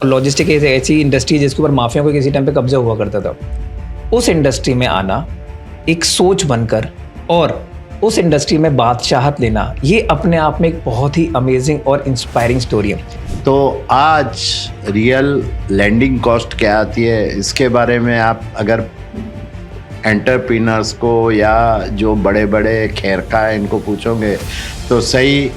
Logistic एक ऐसी industry है जिसके ऊपर माफिया को किसी टाइम पे कब्जा हुआ करता था। उस इंडस्ट्री में आना, एक सोच बनकर और उस इंडस्ट्री में बादशाहत लेना, ये अपने आप में एक बहुत ही अमेजिंग और इंस्पायरिंग स्टोरी है। तो आज रियल लैंडिंग कॉस्ट क्या आती है, इसके बारे में आप अगर एंटरप्रेन्योर्स को या जो बड़े बड़े खैरखा है इनको पूछोगे तो सही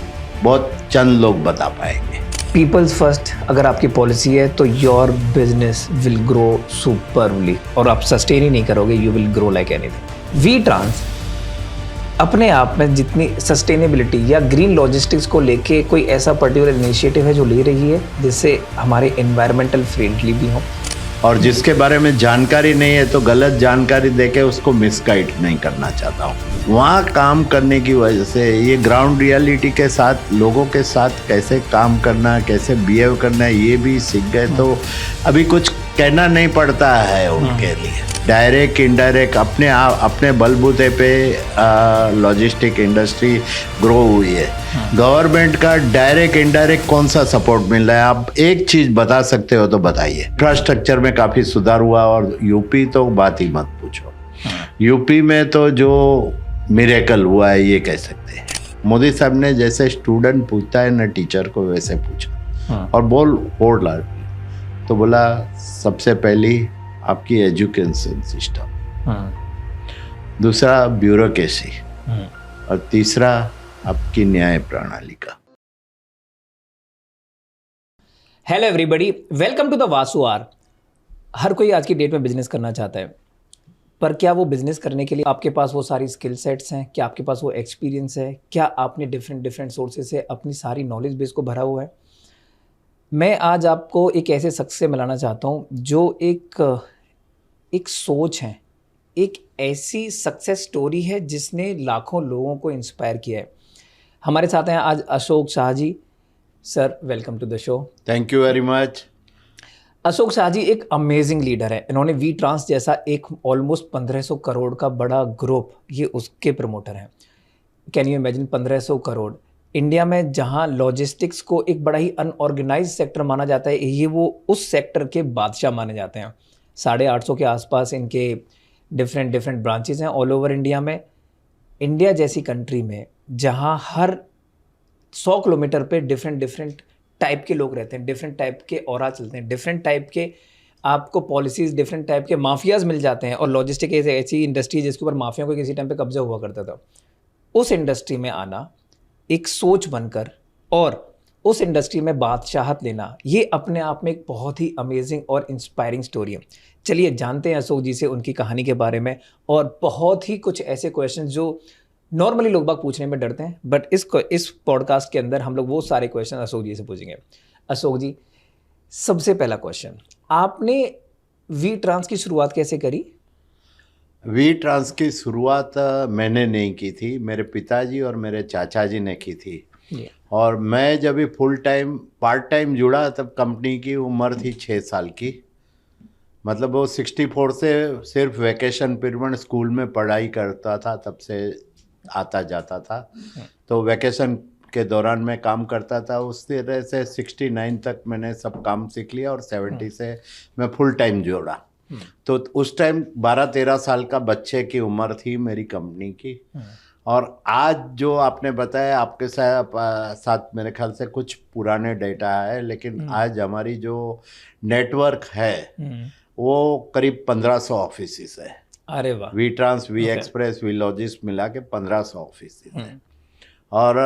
बहुत चंद लोग बता पाएंगे। पीपल्स फर्स्ट अगर आपकी पॉलिसी है तो your business will grow superly और आप सस्टेन ही नहीं करोगे, you will grow like anything. V Trans अपने आप में जितनी सस्टेनेबिलिटी या ग्रीन लॉजिस्टिक्स को लेके कोई ऐसा पर्टिकुलर इनिशिएटिव है जो ले रही है जिससे हमारे एनवायरमेंटल फ्रेंडली भी हों, और जिसके बारे में जानकारी नहीं है तो गलत जानकारी देके उसको मिसगाइड नहीं करना चाहता हूँ। वहाँ काम करने की वजह से ये ग्राउंड रियलिटी के साथ लोगों के साथ कैसे काम करना, कैसे बिहेव करना है ये भी सीख गए। तो अभी कुछ कहना नहीं पड़ता है उनके लिए। डायरेक्ट इनडायरेक्ट अपने बलबूते पे लॉजिस्टिक इंडस्ट्री ग्रो हुई है। गवर्नमेंट का डायरेक्ट इनडायरेक्ट कौन सा सपोर्ट मिल रहा है, आप एक चीज बता सकते हो तो बताइए। इंफ्रास्ट्रक्चर में काफी सुधार हुआ और यूपी तो बात ही मत पूछो। यूपी में तो जो मिरेकल हुआ है ये कह सकते हैं। मोदी साहब ने जैसे स्टूडेंट पूछता है ना टीचर को वैसे पूछा और बोला तो बोला सबसे पहली आपकी एजुकेशन सिस्टम, दूसरा ब्यूरोक्रेसी और तीसरा आपकी न्याय प्रणाली का। Hello everybody, welcome to the Vasu R. हर कोई आज की डेट में बिजनेस करना चाहता है, पर क्या वो बिजनेस करने के लिए आपके पास वो सारी स्किल सेट्स हैं? क्या आपके पास वो एक्सपीरियंस है? क्या आपने डिफरेंट सोर्सेज से अपनी सारी नॉलेज बेस को भरा हुआ है? मैं आज आपको एक ऐसे शख्स से मिलाना चाहता हूँ जो एक सोच है, एक ऐसी सक्सेस स्टोरी है जिसने लाखों लोगों को इंस्पायर किया है। हमारे साथ हैं आज Ashok Shah ji. Sir, welcome to the show. Thank you very much. Ashok Shah ji एक अमेजिंग लीडर है। इन्होंने वी ट्रांस जैसा एक ऑलमोस्ट 1500 करोड़ का बड़ा ग्रुप, ये उसके प्रमोटर हैं। Can you imagine 1500 crore India में, जहां लॉजिस्टिक्स को एक बड़ा ही अनऑर्गेनाइज सेक्टर माना जाता है, ये वो उस सेक्टर के बादशाह माने जाते हैं। 850 के आसपास इनके डिफरेंट ब्रांचेस हैं ऑल ओवर इंडिया में। इंडिया जैसी कंट्री में जहां हर 100 किलोमीटर पे डिफरेंट टाइप के लोग रहते हैं, डिफरेंट टाइप के ऑरा चलते हैं, डिफरेंट टाइप के आपको पॉलिसीज़, डिफरेंट टाइप के माफियाज मिल जाते हैं। और लॉजिस्टिक एक ऐसी इंडस्ट्री है जिसके ऊपर माफिया को किसी टाइम पे कब्जा हुआ करता था। उस इंडस्ट्री में आना, एक सोच बनकर और उस इंडस्ट्री में बादशाहत लेना, ये अपने आप में एक बहुत ही अमेजिंग और इंस्पायरिंग स्टोरी है। चलिए जानते हैं अशोक जी से उनकी कहानी के बारे में और बहुत ही कुछ ऐसे क्वेश्चन जो नॉर्मली लोग बाग पूछने में डरते हैं, बट इस पॉडकास्ट के अंदर हम लोग वो सारे क्वेश्चन अशोक जी से पूछेंगे। अशोक जी, सबसे पहला क्वेश्चन, आपने वी ट्रांस की शुरुआत कैसे करी? वी ट्रांस की शुरुआत मैंने नहीं की थी, मेरे पिताजी और मेरे चाचा जी ने की थी। और मैं जब भी फुल टाइम पार्ट टाइम जुड़ा तब कंपनी की उम्र थी 6 साल की। मतलब वो 64 से सिर्फ वैकेशन पीरियड स्कूल में पढ़ाई करता था, तब से आता जाता था। तो वैकेशन के दौरान मैं काम करता था। उस तरह से 69 तक मैंने सब काम सीख लिया और 70 से मैं फुल टाइम जोड़ा। तो उस टाइम 12-13 साल का बच्चे की उम्र थी मेरी कंपनी की। और आज जो आपने बताया आपके साथ मेरे ख्याल से कुछ पुराने डेटा है, लेकिन आज हमारी जो नेटवर्क है वो करीब 1500 ऑफिस है। अरे वाह। V Trans, V Express, V Logist मिला के 1500 ऑफिस है। और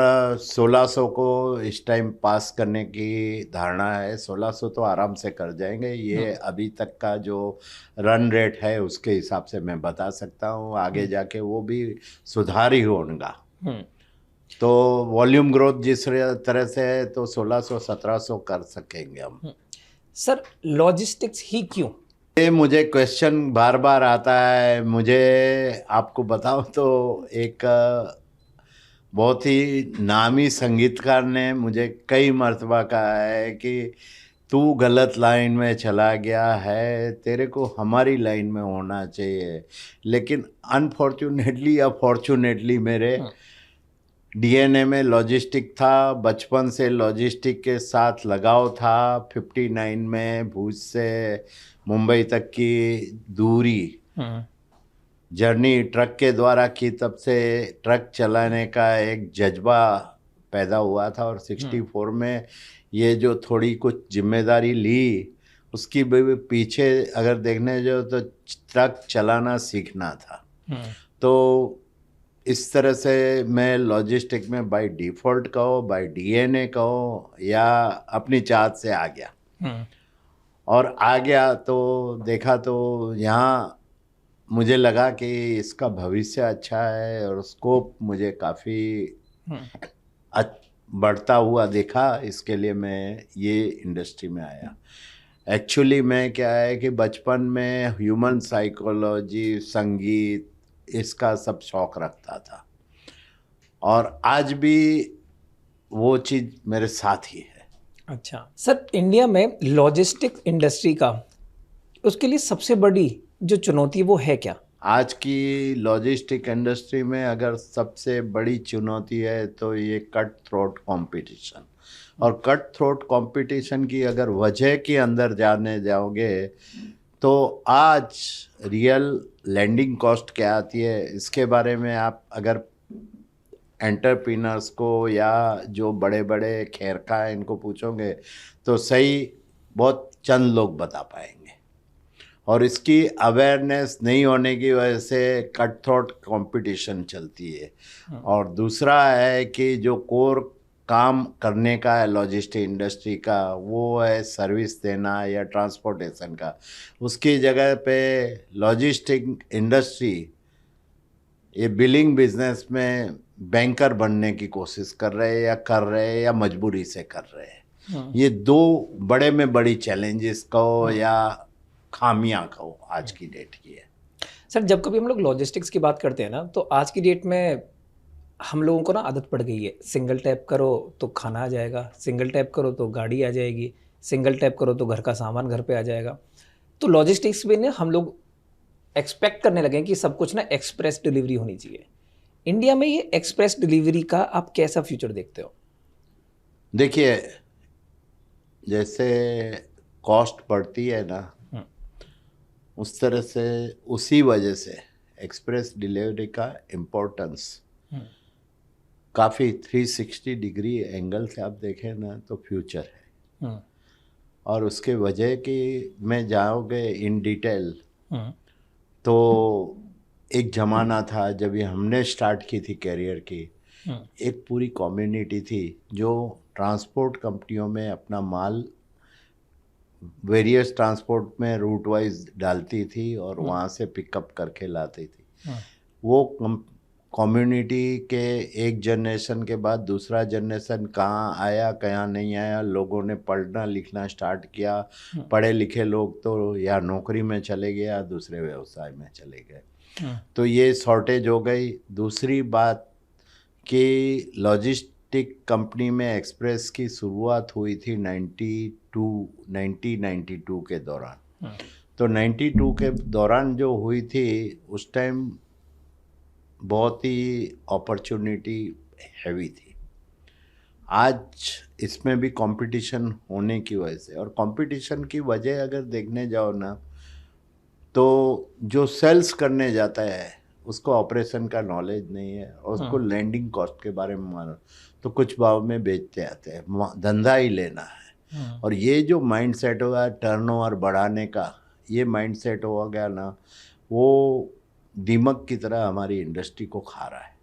1600 को इस टाइम पास करने की धारणा है। 1600 तो आराम से कर जाएंगे। ये अभी तक का जो रन रेट है उसके हिसाब से मैं बता सकता हूँ, आगे जाके वो भी सुधार ही होगा। तो वॉल्यूम ग्रोथ जिस तरह से है तो 1600-1700 कर सकेंगे हम। सर, लॉजिस्टिक्स ही क्यों? ये मुझे क्वेश्चन बार बार आता है। मुझे आपको बताऊं तो एक बहुत ही नामी संगीतकार ने मुझे कई मर्तबा कहा है कि तू गलत लाइन में चला गया है, तेरे को हमारी लाइन में होना चाहिए। लेकिन अनफॉर्चुनेटली या फॉर्चुनेटली मेरे डीएनए में लॉजिस्टिक था, बचपन से लॉजिस्टिक के साथ लगाव था। 59 में भुज से मुंबई तक की दूरी जर्नी ट्रक के द्वारा की, तब से ट्रक चलाने का एक जज्बा पैदा हुआ था। और 64 में ये जो थोड़ी कुछ जिम्मेदारी ली, उसकी भी पीछे अगर देखने जाओ तो ट्रक चलाना सीखना था। तो इस तरह से मैं लॉजिस्टिक में बाय डिफ़ॉल्ट कहो, बाय डीएनए कहो, या अपनी चाहत से आ गया। और आ गया तो देखा तो यहाँ मुझे लगा कि इसका भविष्य अच्छा है और स्कोप मुझे काफ़ी बढ़ता हुआ देखा। इसके लिए मैं ये इंडस्ट्री में आया। एक्चुअली मैं क्या है कि बचपन में ह्यूमन साइकोलॉजी, संगीत, इसका सब शौक रखता था और आज भी वो चीज़ मेरे साथ ही है। अच्छा सर, इंडिया में लॉजिस्टिक इंडस्ट्री का उसके लिए सबसे बड़ी जो चुनौती है वो है क्या? आज की लॉजिस्टिक इंडस्ट्री में अगर सबसे बड़ी चुनौती है तो ये कट थ्रोट कंपटीशन। और कट थ्रोट कंपटीशन की अगर वजह के अंदर जाने जाओगे तो आज रियल लैंडिंग कॉस्ट क्या आती है, इसके बारे में आप अगर एंटरप्रेन्योर्स को या जो बड़े बड़े खैरखा हैं इनको पूछोगे तो सही बहुत चंद लोग बता पाएंगे। और इसकी अवेयरनेस नहीं होने की वजह से कट थ्रोट कंपटीशन चलती है। और दूसरा है कि जो कोर काम करने का है लॉजिस्टिक इंडस्ट्री का, वो है सर्विस देना या ट्रांसपोर्टेशन का। उसकी जगह पे लॉजिस्टिक इंडस्ट्री ये बिलिंग बिजनेस में बैंकर बनने की कोशिश कर रहे हैं या मजबूरी से कर रहे हैं। ये दो बड़े में बड़ी चैलेंजेस कहो या खामियां कहो आज की डेट की है। सर, जब कभी हम लोग लॉजिस्टिक्स की बात करते हैं ना, तो आज की डेट में हम लोगों को ना आदत पड़ गई है, सिंगल टैप करो तो खाना आ जाएगा, सिंगल टैप करो तो गाड़ी आ जाएगी, सिंगल टैप करो तो घर का सामान घर पे आ जाएगा। तो लॉजिस्टिक्स में ना हम लोग एक्सपेक्ट करने लगे कि सब कुछ ना एक्सप्रेस डिलीवरी होनी चाहिए। इंडिया में ये एक्सप्रेस डिलीवरी का आप कैसा फ्यूचर देखते हो? देखिए, जैसे कॉस्ट बढ़ती है ना, उस तरह से उसी वजह से एक्सप्रेस डिलीवरी का इम्पोर्टेंस काफ़ी 360 डिग्री एंगल से आप देखें ना तो फ्यूचर है। और उसके वजह की में जाओगे इन डिटेल तो एक ज़माना था जब ये हमने स्टार्ट की थी कैरियर की, एक पूरी कम्युनिटी थी जो ट्रांसपोर्ट कंपनियों में अपना माल वेरियस ट्रांसपोर्ट में रूट वाइज डालती थी और वहाँ से पिकअप करके लाती थी। वो कम्युनिटी के एक जनरेशन के बाद दूसरा जनरेशन कहाँ आया कहाँ नहीं आया, लोगों ने पढ़ना लिखना स्टार्ट किया। पढ़े लिखे लोग तो या नौकरी में चले गए या दूसरे व्यवसाय में चले गए, तो ये शॉर्टेज हो गई। दूसरी बात कि लॉजिस्टिक कंपनी में एक्सप्रेस की शुरुआत हुई थी 1992 के दौरान। तो 92 के दौरान जो हुई थी उस टाइम बहुत ही अपॉर्चुनिटी हैवी थी। आज इसमें भी कंपटीशन होने की वजह से, और कंपटीशन की वजह अगर देखने जाओ ना तो जो सेल्स करने जाता है उसको ऑपरेशन का नॉलेज नहीं है और उसको लैंडिंग कॉस्ट के बारे में मानो तो कुछ भाव में बेचते आते हैं, धंधा ही लेना है। और ये जो माइंड सेट होगा टर्नओवर बढ़ाने का, ये माइंड सेट हो गया ना, वो दीमक की तरह हमारी इंडस्ट्री को खा रहा है।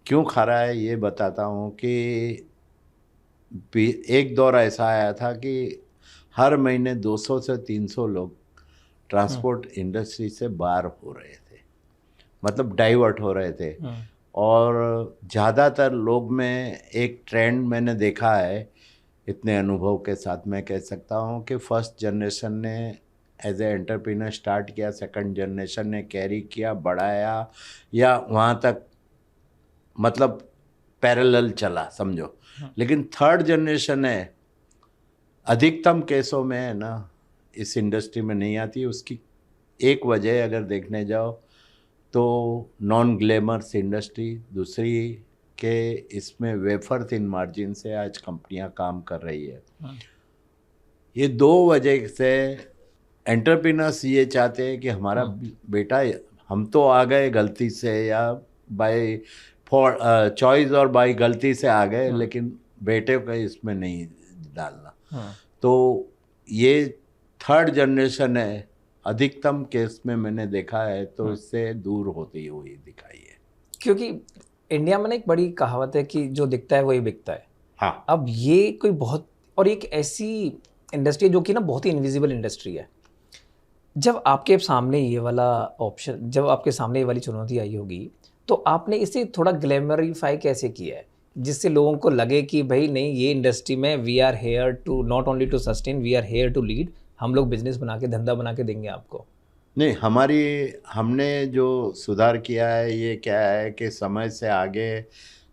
क्यों खा रहा है ये बताता हूँ कि एक दौर ऐसा आया था कि हर महीने 200 से 300 लोग ट्रांसपोर्ट इंडस्ट्री से बाहर हो रहे थे, मतलब डाइवर्ट हो रहे थे। और ज़्यादातर लोग में एक ट्रेंड मैंने देखा है, इतने अनुभव के साथ मैं कह सकता हूँ कि फर्स्ट जनरेशन ने एज ए एंटरप्रेन्योर स्टार्ट किया, सेकंड जनरेशन ने कैरी किया, बढ़ाया या वहाँ तक मतलब पैरेलल चला समझो। लेकिन थर्ड जनरेशन है अधिकतम केसों में है ना इस इंडस्ट्री में नहीं आती। उसकी एक वजह अगर देखने जाओ तो नॉन ग्लैमर्स इंडस्ट्री, दूसरी कि इसमें वेफर थिन मार्जिन से आज कंपनियां काम कर रही है। ये 2 वजह से एंटरप्रेन्योर्स ये चाहते हैं कि हमारा बेटा, हम तो आ गए गलती से या बाय फॉर चॉइस और बाय गलती से आ गए, लेकिन बेटे को इसमें नहीं डालना। तो ये 3rd जनरेशन है, अधिकतम केस में मैंने देखा है, तो इससे दूर होती हुई दिखाई है। क्योंकि इंडिया में ना एक बड़ी कहावत है कि जो दिखता है वही बिकता है। हाँ, अब ये कोई बहुत, और एक ऐसी इंडस्ट्री जो कि ना बहुत ही इनविजिबल इंडस्ट्री है। जब आपके सामने ये वाला ऑप्शन, जब आपके सामने ये वाली चुनौती आई होगी, तो आपने इसे थोड़ा ग्लैमरीफाई कैसे किया है, जिससे लोगों को लगे कि भाई नहीं, ये इंडस्ट्री में we are here to not only to sustain, we are here to lead. हम लोग बिजनेस बना के, धंधा बना के देंगे आपको। नहीं, हमने जो सुधार किया है ये क्या है कि समय से आगे,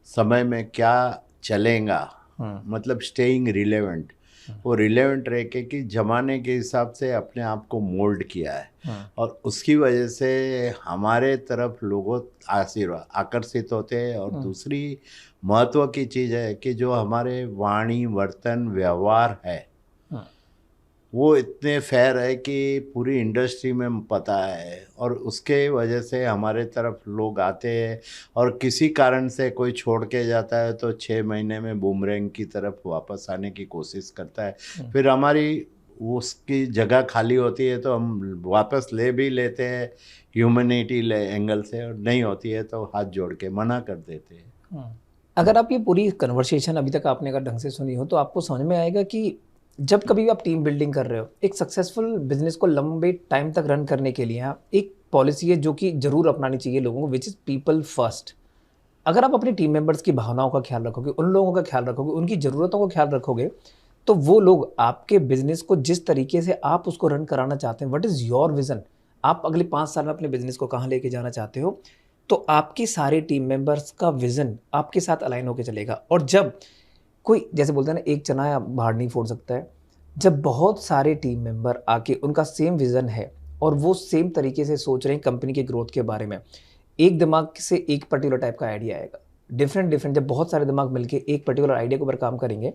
समय में क्या चलेगा, मतलब स्टेइंग रिलेवेंट, वो रिलेवेंट रह के कि ज़माने के हिसाब से अपने आप को मोल्ड किया है। और उसकी वजह से हमारे तरफ लोग आकर्षित होते हैं। और दूसरी महत्व की चीज़ है कि जो हमारे वाणी, वर्तन, व्यवहार है वो इतने फेयर है कि पूरी इंडस्ट्री में पता है। और उसके वजह से हमारे तरफ लोग आते हैं, और किसी कारण से कोई छोड़ के जाता है तो 6 महीने में बूमरैंग की तरफ वापस आने की कोशिश करता है। फिर हमारी उसकी जगह खाली होती है तो हम वापस ले भी लेते हैं ह्यूमैनिटी एंगल से, और नहीं होती है तो हाथ जोड़ के मना कर देते हैं। अगर आप ये पूरी कन्वर्सेशन अभी तक आपने अगर ढंग से सुनी हो, तो आपको समझ में आएगा कि जब कभी भी आप टीम बिल्डिंग कर रहे हो, एक सक्सेसफुल बिजनेस को लंबे टाइम तक रन करने के लिए एक पॉलिसी है जो कि जरूर अपनानी चाहिए लोगों को, विच इज़ पीपल फर्स्ट। अगर आप अपनी टीम मेंबर्स की भावनाओं का ख्याल रखोगे, उन लोगों का ख्याल रखोगे, उनकी ज़रूरतों का ख्याल रखोगे, तो वो लोग आपके बिजनेस को जिस तरीके से आप उसको रन कराना चाहते हैं, व्हाट इज़ योर विज़न, आप अगले 5 साल में अपने बिजनेस को कहाँ लेके जाना चाहते हो, तो आपके सारे टीम मेंबर्स का विज़न आपके साथ अलाइन होकर चलेगा। और जब कोई, जैसे बोलते हैं ना, एक चना बाहर नहीं फोड़ सकता है, जब बहुत सारे टीम मेंबर आके उनका सेम विज़न है और वो सेम तरीके से सोच रहे हैं कंपनी के ग्रोथ के बारे में, एक दिमाग से एक पर्टिकुलर टाइप का आइडिया आएगा। डिफरेंट जब बहुत सारे दिमाग मिलके एक पर्टिकुलर आइडिया के ऊपर काम करेंगे,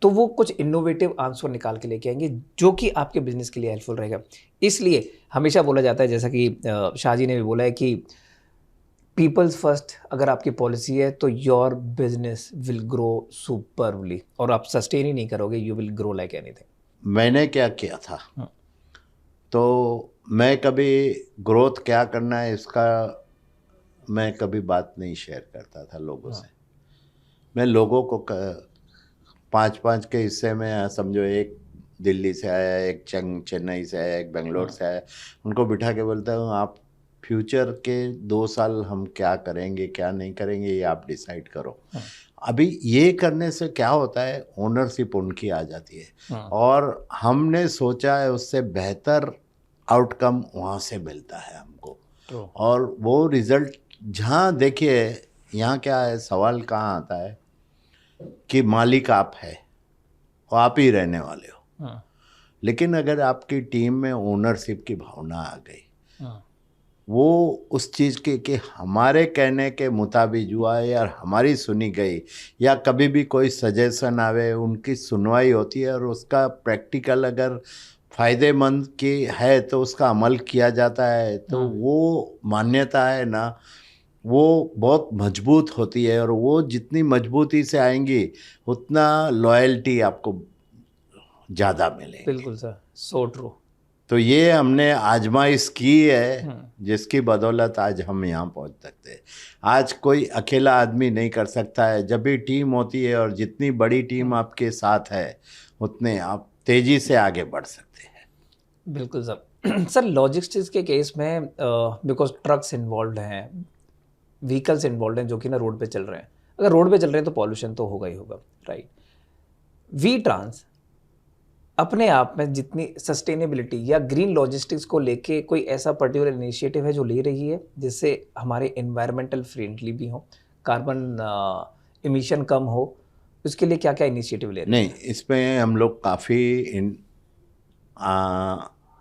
तो वो कुछ इनोवेटिव आंसर निकाल के लेके आएंगे जो कि आपके बिजनेस के लिए हेल्पफुल रहेगा। इसलिए हमेशा बोला जाता है, जैसा कि शाहजी ने भी बोला है, कि पीपल्स फर्स्ट अगर आपकी पॉलिसी है तो your business will grow superly, और आप सस्टेन ही नहीं करोगे, you will grow like anything. मैंने क्या किया था, तो मैं कभी ग्रोथ क्या करना है इसका मैं कभी बात नहीं शेयर करता था लोगों से। मैं लोगों को 5-5 के हिस्से में, समझो एक दिल्ली से आया, एक चेन्नई से आया, एक बेंगलोर से आया, उनको बिठा के बोलता हूँ आप फ्यूचर के 2 साल हम क्या करेंगे क्या नहीं करेंगे ये आप डिसाइड करो। अभी ये करने से क्या होता है, ओनरशिप उनकी आ जाती है, और हमने सोचा है उससे बेहतर आउटकम वहाँ से मिलता है हमको। और वो रिजल्ट जहाँ, देखिए यहाँ क्या है, सवाल कहाँ आता है कि मालिक आप है और आप ही रहने वाले हो, लेकिन अगर आपकी टीम में ओनरशिप की भावना आ गई, वो उस चीज़ की कि हमारे कहने के मुताबिक हुआ है या हमारी सुनी गई, या कभी भी कोई सजेशन आवे उनकी सुनवाई होती है, और उसका प्रैक्टिकल अगर फ़ायदेमंद की है तो उसका अमल किया जाता है, तो वो मान्यता है ना, वो बहुत मजबूत होती है। और वो जितनी मजबूती से आएंगी उतना लॉयल्टी आपको ज़्यादा मिलेगी। बिल्कुल सर, सो ट्रू। तो ये हमने आजमाइश की है, जिसकी बदौलत आज हम यहाँ पहुँच सकते हैं। आज कोई अकेला आदमी नहीं कर सकता है, जब भी टीम होती है, और जितनी बड़ी टीम आपके साथ है उतने आप तेज़ी से आगे बढ़ सकते हैं। बिल्कुल सर। सर, लॉजिस्टिक्स के केस में बिकॉज ट्रक्स इन्वॉल्व हैं, व्हीकल्स इन्वॉल्व हैं जो कि ना रोड पे चल रहे हैं, अगर रोड पे चल रहे हैं तो पॉल्यूशन तो होगा ही होगा, राइट। वी ट्रांस अपने आप में जितनी सस्टेनेबिलिटी या ग्रीन लॉजिस्टिक्स को लेके कोई ऐसा पर्टिकुलर इनिशिएटिव है जो ले रही है जिससे हमारे एनवायरमेंटल फ्रेंडली भी हो, कार्बन इमिशन कम हो, उसके लिए क्या क्या इनिशिएटिव ले रही है? नहीं, इसमें हम लोग काफ़ी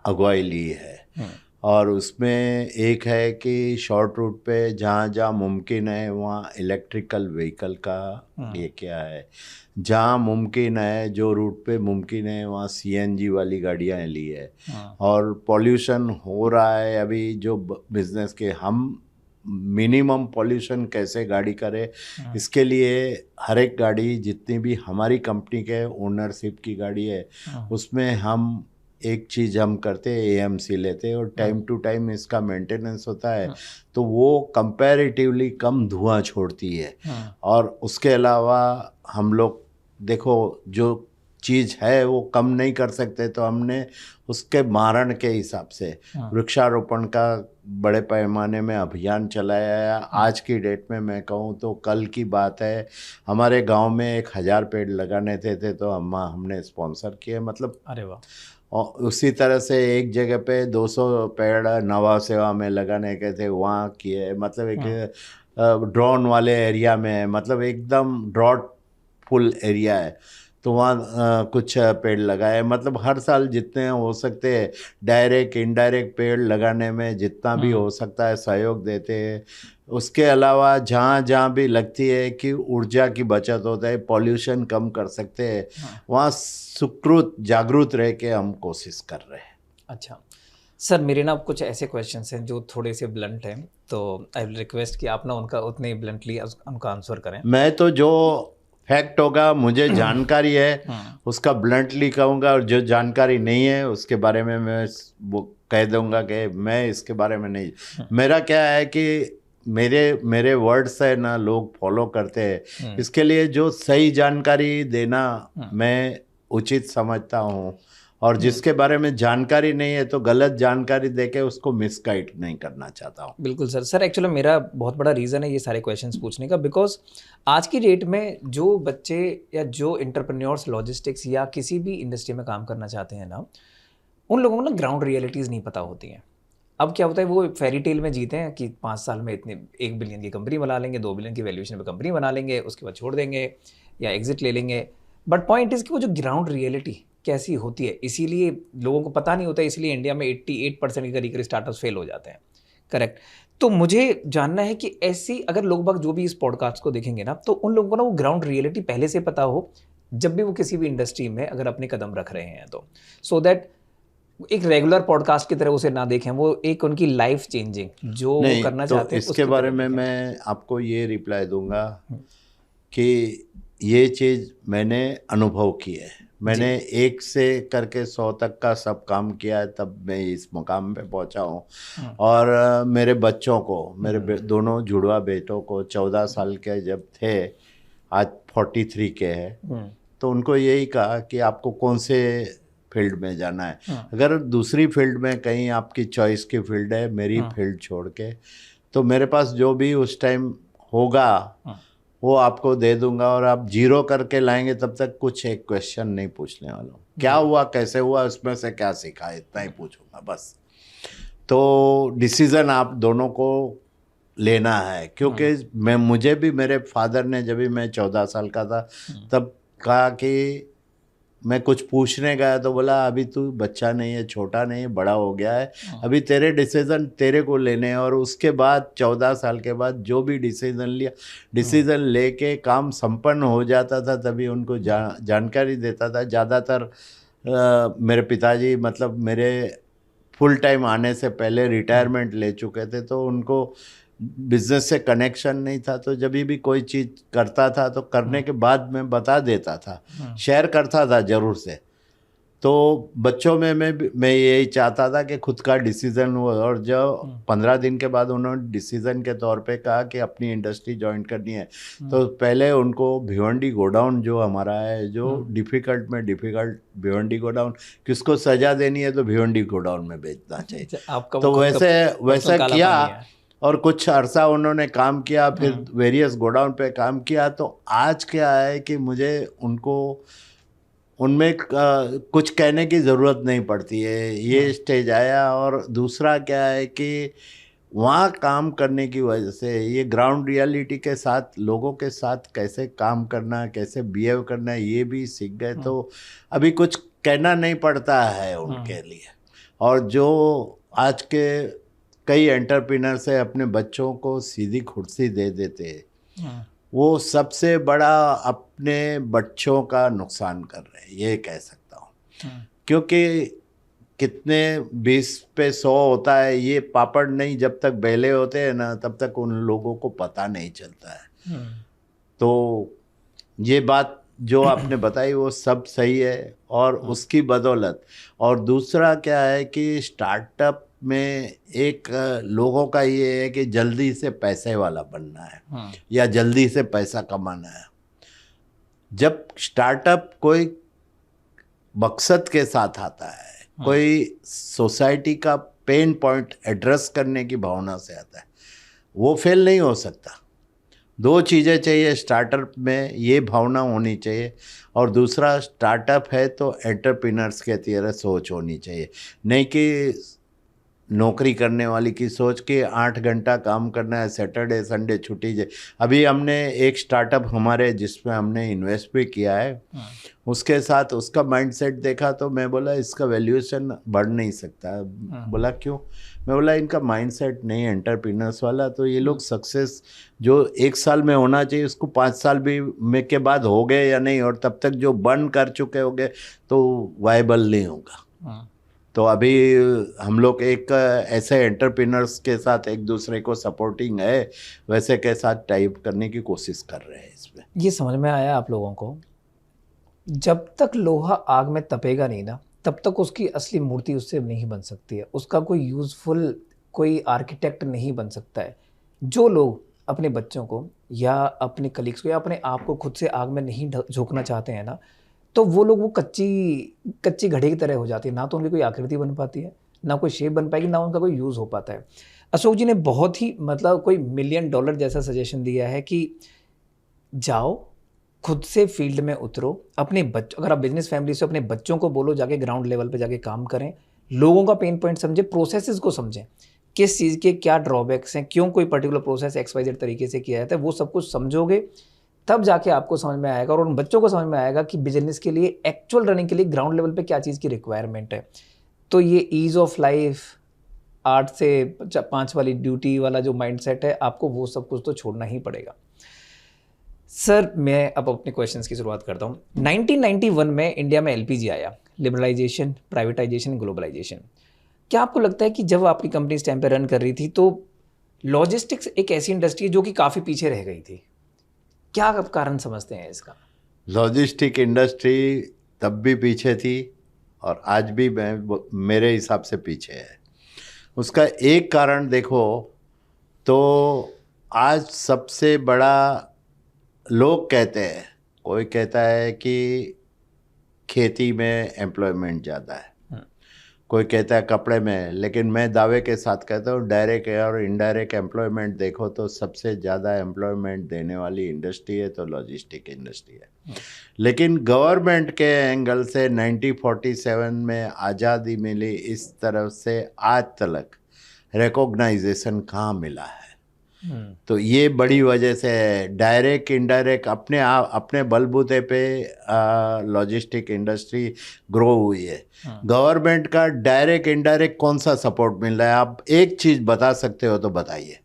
अगुवाई ली है, और उसमें एक है कि शॉर्ट रूट पे जहाँ जहाँ मुमकिन है वहाँ इलेक्ट्रिकल व्हीकल का ये क्या है, जहाँ मुमकिन है जो रूट पे मुमकिन है वहाँ सीएनजी वाली गाड़ियाँ ली है। और पॉल्यूशन हो रहा है अभी जो बिजनेस के, हम मिनिमम पॉल्यूशन कैसे गाड़ी करे इसके लिए हर एक गाड़ी जितनी भी हमारी कंपनी के ओनरशिप की गाड़ी है उसमें हम एक चीज़ हम करते हैं, एएमसी लेते हैं और टाइम टू टाइम इसका मेंटेनेंस होता है तो वो कंपैरेटिवली कम धुआं छोड़ती है। और उसके अलावा हम लोग देखो जो चीज़ है वो कम नहीं कर सकते तो हमने उसके मारण के हिसाब से वृक्षारोपण का बड़े पैमाने में अभियान चलाया है। आज की डेट में मैं कहूँ तो कल की बात है, हमारे गांव में 1000 पेड़ लगाने थे तो हमने स्पॉन्सर किए, मतलब अरे वाह। और उसी तरह से एक जगह पे 200 पेड़ नवा सेवा में लगाने के थे वहाँ किए, मतलब एक ड्रोन वाले एरिया में, मतलब एकदम ड्रॉट फुल एरिया है तो वहाँ कुछ पेड़ लगाए। मतलब हर साल जितने हो सकते हैं डायरेक्ट इनडायरेक्ट पेड़ लगाने में जितना भी हो सकता है सहयोग देते हैं। उसके अलावा जहाँ जहाँ भी लगती है कि ऊर्जा की बचत होता है, पॉल्यूशन कम कर सकते हैं, वहाँ सुकृत जागरूक रह के हम कोशिश कर रहे हैं। अच्छा सर, मेरे ना कुछ ऐसे क्वेश्चंस हैं जो थोड़े से ब्लंट हैं, तो आई विल रिक्वेस्ट कि आप ना उनका उतने ही ब्लंटली उनका आंसर करें। मैं तो जो फैक्ट होगा मुझे जानकारी है उसका ब्लंटली कहूँगा, और जो जानकारी नहीं है उसके बारे में मैं वो कह दूंगा कि मैं इसके बारे में नहीं। मेरा क्या है कि मेरे वर्ड्स है ना लोग फॉलो करते हैं, इसके लिए जो सही जानकारी देना मैं उचित समझता हूँ, और जिसके बारे में जानकारी नहीं है तो गलत जानकारी देके उसको मिसगाइड नहीं करना चाहता हूँ। बिल्कुल सर। सर एक्चुअली मेरा बहुत बड़ा रीज़न है ये सारे क्वेश्चंस पूछने का, बिकॉज आज की डेट में जो बच्चे या जो एंटरप्रेन्योर्स लॉजिस्टिक्स या किसी भी इंडस्ट्री में काम करना चाहते हैं ना, उन लोगों को ना ग्राउंड रियलिटीज़ नहीं पता होती हैं। अब क्या होता है, वो फेरी टेल में जीते हैं कि 5 साल में इतने 1 बिलियन की कंपनी बना लेंगे, 2 बिलियन की वैल्यूएशन पे कंपनी बना लेंगे, उसके बाद छोड़ देंगे या एग्जिट ले लेंगे। बट पॉइंट इज़ कि वो जो ग्राउंड रियलिटी कैसी होती है, इसीलिए लोगों को पता नहीं होता, इसलिए इंडिया में 88% के करीब स्टार्टअप्स फेल हो जाते हैं। करेक्ट। तो मुझे जानना है कि ऐसी अगर लोग बाग जो भी इस पॉडकास्ट को देखेंगे ना, तो उन लोगों को ना वो ग्राउंड रियलिटी पहले से पता हो जब भी वो किसी भी इंडस्ट्री में अगर अपने कदम रख रहे हैं, तो सो दैट एक रेगुलर पॉडकास्ट की तरह उसे ना देखें, वो एक उनकी लाइफ चेंजिंग जो वो करना तो चाहते हैं इसके बारे में मैं आपको ये रिप्लाई दूंगा कि ये चीज़ मैंने अनुभव की है। मैंने 1 से करके 100 तक का सब काम किया है, तब मैं इस मुकाम पे पहुंचा हूँ। और मेरे बच्चों को, मेरे दोनों जुड़वा बेटों को 14 साल के जब थे, आज 43 के हैं, तो उनको यही कहा कि आपको कौन से फील्ड में जाना है। अगर दूसरी फील्ड में कहीं आपकी चॉइस की फील्ड है मेरी फील्ड छोड़ के, तो मेरे पास जो भी उस टाइम होगा वो आपको दे दूंगा, और आप जीरो करके लाएंगे तब तक कुछ एक क्वेश्चन नहीं पूछने वाला हूँ। क्या हुआ, कैसे हुआ, उसमें से क्या सीखा, इतना ही पूछूंगा बस। तो डिसीज़न आप दोनों को लेना है, क्योंकि मुझे भी मेरे फादर ने जब भी मैं 14 साल का था तब कहा कि मैं कुछ पूछने गया तो बोला अभी तू बच्चा नहीं है, छोटा नहीं है, बड़ा हो गया है, अभी तेरे डिसीज़न तेरे को लेने हैं। और उसके बाद 14 साल के बाद जो भी डिसीज़न लेके काम संपन्न हो जाता था तभी उनको जानकारी देता था। ज़्यादातर मेरे पिताजी मतलब मेरे फुल टाइम आने से पहले रिटायरमेंट ले चुके थे, तो उनको बिजनेस से कनेक्शन नहीं था, तो जब भी कोई चीज़ करता था तो करने के बाद मैं बता देता था, शेयर करता था ज़रूर से। तो बच्चों में मैं यही चाहता था कि खुद का डिसीज़न हो। और जब 15 दिन के बाद उन्होंने डिसीज़न के तौर पे कहा कि अपनी इंडस्ट्री ज्वाइन करनी है, तो पहले उनको भिवंडी गोडाउन जो हमारा है, जो डिफ़िकल्ट भिवंडी गोडाउन, किसको सजा देनी है तो भिवंडी गोडाउन में बेचना चाहिए। तो वैसा किया और कुछ अरसा उन्होंने काम किया, फिर वेरियस गोडाउन पे काम किया। तो आज क्या है कि मुझे उनमें कुछ कहने की ज़रूरत नहीं पड़ती है, ये स्टेज आया। और दूसरा क्या है कि वहाँ काम करने की वजह से ये ग्राउंड रियलिटी के साथ लोगों के साथ कैसे काम करना, कैसे बिहेव करना, ये भी सीख गए। तो अभी कुछ कहना नहीं पड़ता है उनके लिए। और जो आज के कई एंटरप्रेन्योर से अपने बच्चों को सीधी कुर्सी दे देते हैं, वो सबसे बड़ा अपने बच्चों का नुकसान कर रहे हैं, ये कह सकता हूँ। क्योंकि कितने 20 पे 100 होता है, ये पापड़ नहीं जब तक बेले होते हैं ना तब तक उन लोगों को पता नहीं चलता है। तो ये बात जो आपने बताई वो सब सही है और उसकी बदौलत। और दूसरा क्या है कि स्टार्टअप में एक लोगों का ये है कि जल्दी से पैसे वाला बनना है या जल्दी से पैसा कमाना है। जब स्टार्टअप कोई मकसद के साथ आता है, कोई सोसाइटी का पेन पॉइंट एड्रेस करने की भावना से आता है, वो फेल नहीं हो सकता। 2 चीज़ें चाहिए स्टार्टअप में, ये भावना होनी चाहिए, और दूसरा स्टार्टअप है तो एंटरप्रेन्योर्स के तरह सोच होनी चाहिए, नहीं कि नौकरी करने वाली की सोच के 8 घंटा काम करना है, सैटरडे संडे छुट्टी है। अभी हमने एक स्टार्टअप हमारे जिसमें हमने इन्वेस्ट भी किया है, उसके साथ उसका माइंडसेट देखा तो मैं बोला इसका वैल्यूएशन बढ़ नहीं सकता। बोला क्यों? मैं बोला इनका माइंडसेट नहीं एंटरप्रेन्योर्स वाला, तो ये लोग सक्सेस जो 1 साल में होना चाहिए उसको 5 साल भी में के बाद हो गए या नहीं, और तब तक जो बर्न कर चुके होंगे तो वायबल नहीं होगा। तो अभी हम लोग एक ऐसे एंटरप्रेन्योर्स के साथ एक दूसरे को सपोर्टिंग है, वैसे के साथ टाइप करने की कोशिश कर रहे हैं इसमें। ये समझ में आया आप लोगों को, जब तक लोहा आग में तपेगा नहीं ना तब तक उसकी असली मूर्ति उससे नहीं बन सकती है, उसका कोई यूज़फुल कोई आर्किटेक्ट नहीं बन सकता है। जो लोग अपने बच्चों को या अपने कलीग्स को या अपने आप को खुद से आग में नहीं झोंकना चाहते हैं ना, तो वो लोग वो कच्ची घड़ी की तरह हो जाती है, ना तो उनकी कोई आकृति बन पाती है, ना कोई शेप बन पाएगी, ना उनका कोई यूज़ हो पाता है। अशोक जी ने बहुत ही मतलब कोई $1 मिलियन जैसा सजेशन दिया है कि जाओ खुद से फील्ड में उतरो, अपने बच्चों, अगर आप बिजनेस फैमिली से अपने बच्चों को बोलो जाके ग्राउंड लेवल पे जाके काम करें, लोगों का पेन पॉइंट समझें, प्रोसेसेस को समझें, किस चीज़ के क्या ड्रॉबैक्स हैं, क्यों कोई पर्टिकुलर प्रोसेस XYZ तरीके से किया जाता है, वो सब कुछ समझोगे तब जाके आपको समझ में आएगा और उन बच्चों को समझ में आएगा कि बिजनेस के लिए एक्चुअल रनिंग के लिए ग्राउंड लेवल पे क्या चीज़ की रिक्वायरमेंट है। तो ये ईज़ ऑफ लाइफ 8 से 5 वाली ड्यूटी वाला जो माइंडसेट है, आपको वो सब कुछ तो छोड़ना ही पड़ेगा। सर मैं अब अपने क्वेश्चंस की शुरुआत करता हूँ। 1991 में इंडिया में LPG आया, लिबरलाइजेशन, प्राइवेटाइजेशन, ग्लोबलाइजेशन। क्या आपको लगता है कि जब आपकी कंपनी इस टाइम पे रन कर रही थी तो लॉजिस्टिक्स एक ऐसी इंडस्ट्री है जो कि काफ़ी पीछे रह गई थी, क्या आप कारण समझते हैं इसका? लॉजिस्टिक इंडस्ट्री तब भी पीछे थी और आज भी मेरे हिसाब से पीछे है। उसका एक कारण देखो तो आज सबसे बड़ा, लोग कहते हैं, कोई कहता है कि खेती में एम्प्लॉयमेंट ज़्यादा है, कोई कहता है कपड़े में, लेकिन मैं दावे के साथ कहता हूँ डायरेक्ट और इनडायरेक्ट एम्प्लॉयमेंट देखो तो सबसे ज़्यादा एम्प्लॉयमेंट देने वाली इंडस्ट्री है तो लॉजिस्टिक इंडस्ट्री है। लेकिन गवर्नमेंट के एंगल से 1947 में आज़ादी मिली, इस तरफ से आज तक रिकॉग्नाइजेशन कहाँ मिला है। तो ये बड़ी वजह से डायरेक्ट इनडायरेक्ट अपने आप अपने बलबूते पे लॉजिस्टिक इंडस्ट्री ग्रो हुई है। गवर्नमेंट का डायरेक्ट इनडायरेक्ट कौन सा सपोर्ट मिल रहा है, आप एक चीज़ बता सकते हो तो बताइए।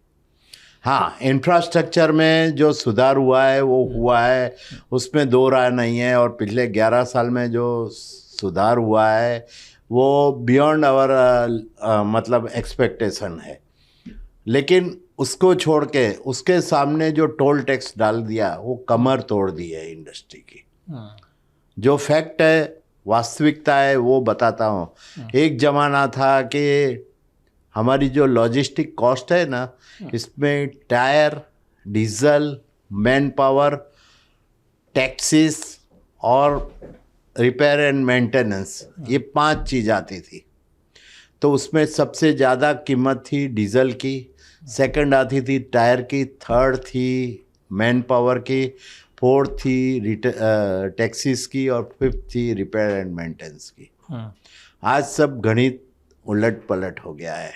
हाँ, इंफ्रास्ट्रक्चर में जो सुधार हुआ है वो हुआ है, उसमें दो राय नहीं है, और पिछले 11 साल में जो सुधार हुआ है वो बियॉन्ड आवर मतलब एक्सपेक्टेशन है। लेकिन उसको छोड़ के उसके सामने जो टोल टैक्स डाल दिया वो कमर तोड़ दी है इंडस्ट्री की। जो फैक्ट है, वास्तविकता है, वो बताता हूँ। एक ज़माना था कि हमारी जो लॉजिस्टिक कॉस्ट है ना, इसमें tyre, diesel, man power, taxes और रिपेयर एंड मेंटेनेंस, ये 5 चीज़ आती थी। तो उसमें सबसे ज़्यादा कीमत थी डीजल की, सेकंड आती थी टायर की, थर्ड थी मैन पावर की, फोर्थ थी टैक्सीज की, और फिफ्थ थी रिपेयर एंड मेंटेनेंस की। आज सब गणित उलट पलट हो गया है।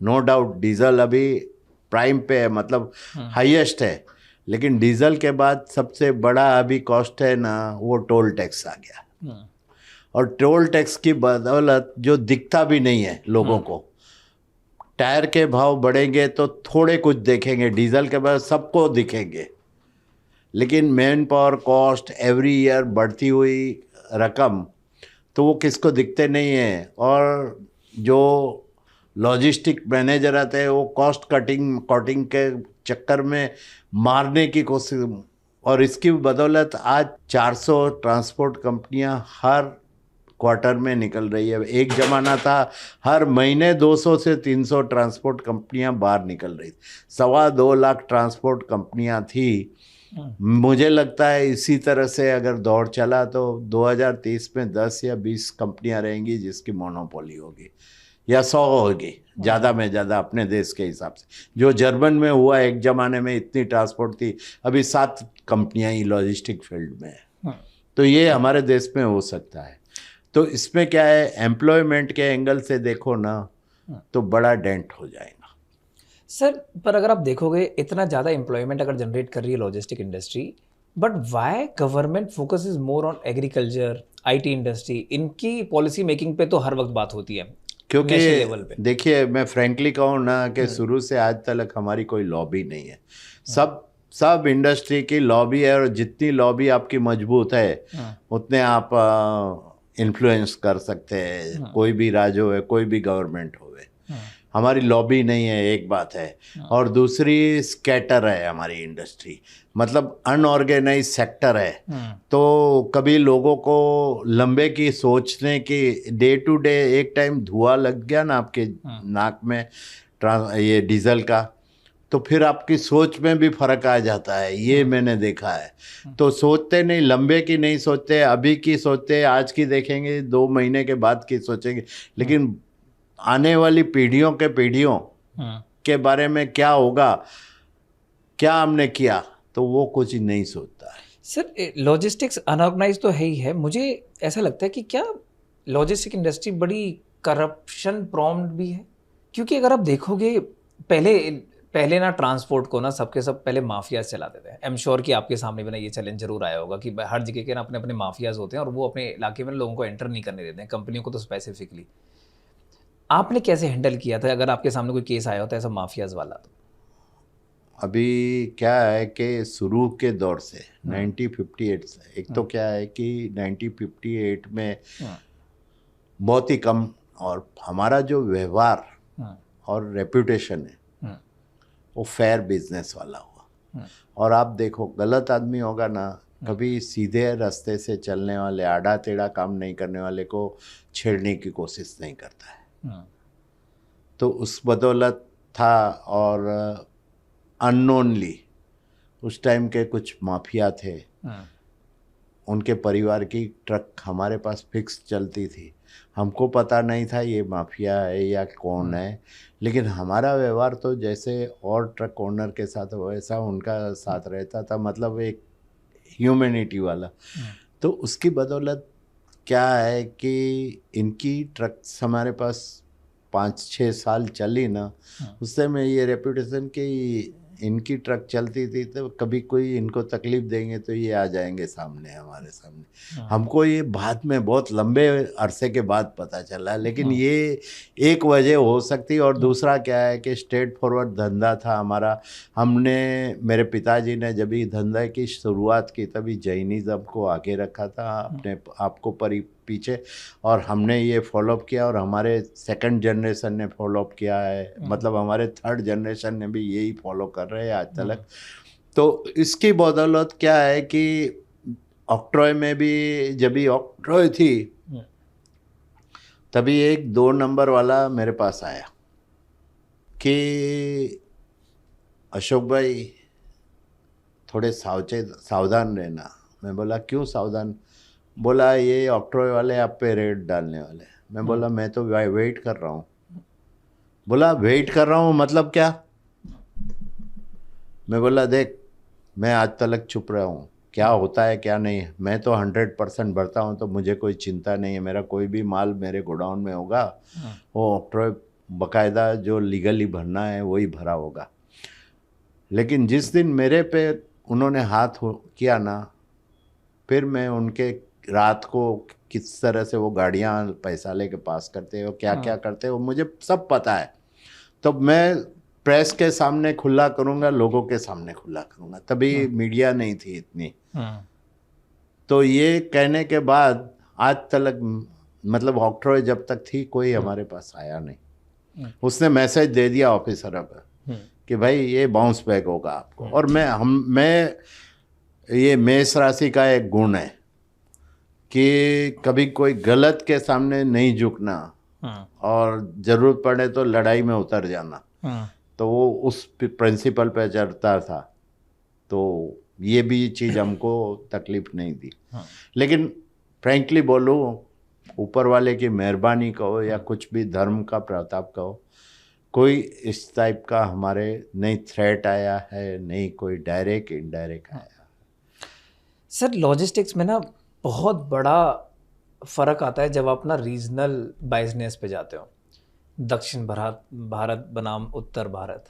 नो डाउट डीजल अभी प्राइम पे है, मतलब हाईएस्ट है, लेकिन डीजल के बाद सबसे बड़ा अभी कॉस्ट है ना, वो टोल टैक्स आ गया। और टोल टैक्स की बदौलत जो दिखता भी नहीं है लोगों को, टायर के भाव बढ़ेंगे तो थोड़े कुछ देखेंगे, डीजल के भाव सबको दिखेंगे, लेकिन man power cost every year बढ़ती हुई रकम तो वो किसको दिखते नहीं है। और जो लॉजिस्टिक मैनेजर आते हैं वो कॉस्ट कटिंग के चक्कर में मारने की कोशिश, और इसकी बदौलत आज 400 ट्रांसपोर्ट कंपनियां हर क्वार्टर में निकल रही है। एक ज़माना था हर महीने 200 से 300 ट्रांसपोर्ट कंपनियां बाहर निकल रही थी। 2.25 लाख ट्रांसपोर्ट कंपनियां थी। मुझे लगता है इसी तरह से अगर दौर चला तो 2030 में 10 या 20 कंपनियां रहेंगी जिसकी मोनोपोली होगी, या 100 होगी ज़्यादा में ज़्यादा अपने देश के हिसाब से। जो जर्मन में हुआ एक ज़माने में इतनी ट्रांसपोर्ट थी, अभी 7 कंपनियां ही लॉजिस्टिक फील्ड में है। तो ये हमारे देश में हो सकता है। तो इसमें क्या है, एम्प्लॉयमेंट के एंगल से देखो ना तो बड़ा डेंट हो जाएगा। सर पर अगर आप देखोगे इतना ज़्यादा एम्प्लॉयमेंट अगर जनरेट कर रही है logistic industry, but why government focus is more on agriculture, IT industry? इनकी पॉलिसी मेकिंग पे तो हर वक्त बात होती है क्योंकि नेशनल लेवल पे। देखिए मैं फ्रैंकली कहूँ ना कि शुरू से आज तक हमारी कोई लॉबी नहीं है। सब इंडस्ट्री की लॉबी है, और जितनी लॉबी आपकी मजबूत है उतने आप इन्फ्लुएंस कर सकते हैं, कोई भी राज्य हो, कोई भी गवर्नमेंट हो। हमारी लॉबी नहीं है, एक बात है। और दूसरी स्कैटर है हमारी इंडस्ट्री, मतलब अनऑर्गेनाइज सेक्टर है। तो कभी लोगों को लंबे की सोचने की, डे टू डे एक टाइम धुआं लग गया ना आपके नाक में ये डीजल का, तो फिर आपकी सोच में भी फर्क आ जाता है। ये मैंने देखा है। तो सोचते नहीं, लंबे की नहीं सोचते, अभी की सोचते, आज की देखेंगे 2 महीने के बाद की सोचेंगे, लेकिन आने वाली पीढ़ियों के बारे में क्या होगा, क्या हमने किया, तो वो कुछ नहीं सोचता है। सर लॉजिस्टिक्स अनऑर्गेनाइज तो है ही है, मुझे ऐसा लगता है कि क्या लॉजिस्टिक इंडस्ट्री बड़ी करप्शन प्रॉम्प्ट भी है? क्योंकि अगर आप देखोगे पहले ना ट्रांसपोर्ट को ना सबके सब पहले माफियाज चलाते थे। आई एम श्योर कि आपके सामने भी ना ये चैलेंज जरूर आया होगा कि हर जगह के ना अपने अपने माफियाज होते हैं और वो अपने इलाके में लोगों को एंटर नहीं करने देते हैं, कंपनियों को तो स्पेसिफिकली। आपने कैसे हैंडल किया था अगर आपके सामने कोई केस आया होता है ऐसा माफियाज वाला? तो अभी क्या है कि शुरू के दौर से 1958 से, एक तो क्या है कि 1958 में बहुत ही कम, और हमारा जो व्यवहार और रेपुटेशन है वो फेयर बिजनेस वाला हुआ। और आप देखो गलत आदमी होगा ना, कभी सीधे रास्ते से चलने वाले, आड़ा टेढ़ा काम नहीं करने वाले को छेड़ने की कोशिश नहीं करता है। तो उस बदौलत था। और अननोनली उस टाइम के कुछ माफिया थे, उनके परिवार की ट्रक हमारे पास फिक्स चलती थी। हमको पता नहीं था ये माफिया है या कौन है, लेकिन हमारा व्यवहार तो जैसे और ट्रक ओनर के साथ वैसा उनका साथ रहता था, मतलब एक ह्यूमैनिटी वाला। तो उसकी बदौलत क्या है कि इनकी ट्रक्स हमारे पास 5-6 साल चली ना, उससे में ये रेपुटेशन की इनकी ट्रक चलती थी, तो कभी कोई इनको तकलीफ देंगे तो ये आ जाएंगे सामने, हमारे सामने। हमको ये बाद में बहुत लंबे अरसे के बाद पता चला, लेकिन ये एक वजह हो सकती। और दूसरा क्या है कि स्ट्रेट फॉरवर्ड धंधा था हमारा। मेरे पिताजी ने जब भी धंधा की शुरुआत की तभी जैनिज़्म को आगे रखा था अपने आप को पीछे, और हमने ये फॉलोअप किया, और हमारे सेकंड जनरेशन ने फॉलोअप किया है, मतलब हमारे थर्ड जनरेशन ने भी यही फॉलो कर रहे हैं आज तक। तो इसकी बदौलत क्या है कि ऑक्ट्रॉय में भी, जब भी ऑक्ट्रॉय थी तभी एक 2 नंबर वाला मेरे पास आया कि अशोक भाई थोड़े सावधान रहना। मैं बोला क्यों सावधान? बोला ये ऑक्ट्रॉय वाले आप पे रेड डालने वाले। मैं बोला मैं तो वेट कर रहा हूँ। बोला वेट कर रहा हूँ मतलब क्या? मैं बोला देख, मैं आज तक चुप रहा हूँ, क्या होता है क्या नहीं है, मैं तो 100% भरता हूँ, तो मुझे कोई चिंता नहीं है। मेरा कोई भी माल मेरे गोडाउन में होगा वो ऑक्ट्रॉय बाकायदा जो लीगली भरना है वही भरा होगा। लेकिन जिस दिन मेरे पे उन्होंने हाथ किया ना, फिर मैं उनके रात को किस तरह से वो गाड़ियाँ पैसा लेके पास करते हो, क्या क्या करते हो, मुझे सब पता है। तो मैं प्रेस के सामने खुला करूँगा, लोगों के सामने खुला करूँगा, तभी मीडिया नहीं थी इतनी। तो ये कहने के बाद आज तक मतलब ऑक्ट्रॉय जब तक थी कोई हमारे पास आया नहीं। उसने मैसेज दे दिया ऑफिसर पर कि भाई ये बाउंस बैक होगा आपको। और मैं ये मेष राशि का एक गुण है कि कभी कोई गलत के सामने नहीं झुकना और जरूरत पड़े तो लड़ाई में उतर जाना। तो वो उस प्रिंसिपल पे चलता था, तो ये भी चीज़ हमको तकलीफ नहीं दी। लेकिन फ्रैंकली बोलूँ, ऊपर वाले की मेहरबानी कहो या कुछ भी धर्म का प्रताप कहो, कोई इस टाइप का हमारे नहीं थ्रेट आया है, नहीं कोई डायरेक्ट इनडायरेक्ट आया। सर लॉजिस्टिक्स में ना बहुत बड़ा फ़र्क आता है जब आप ना रीजनल बिजनेस पे जाते हो। दक्षिण भारत बनाम उत्तर भारत।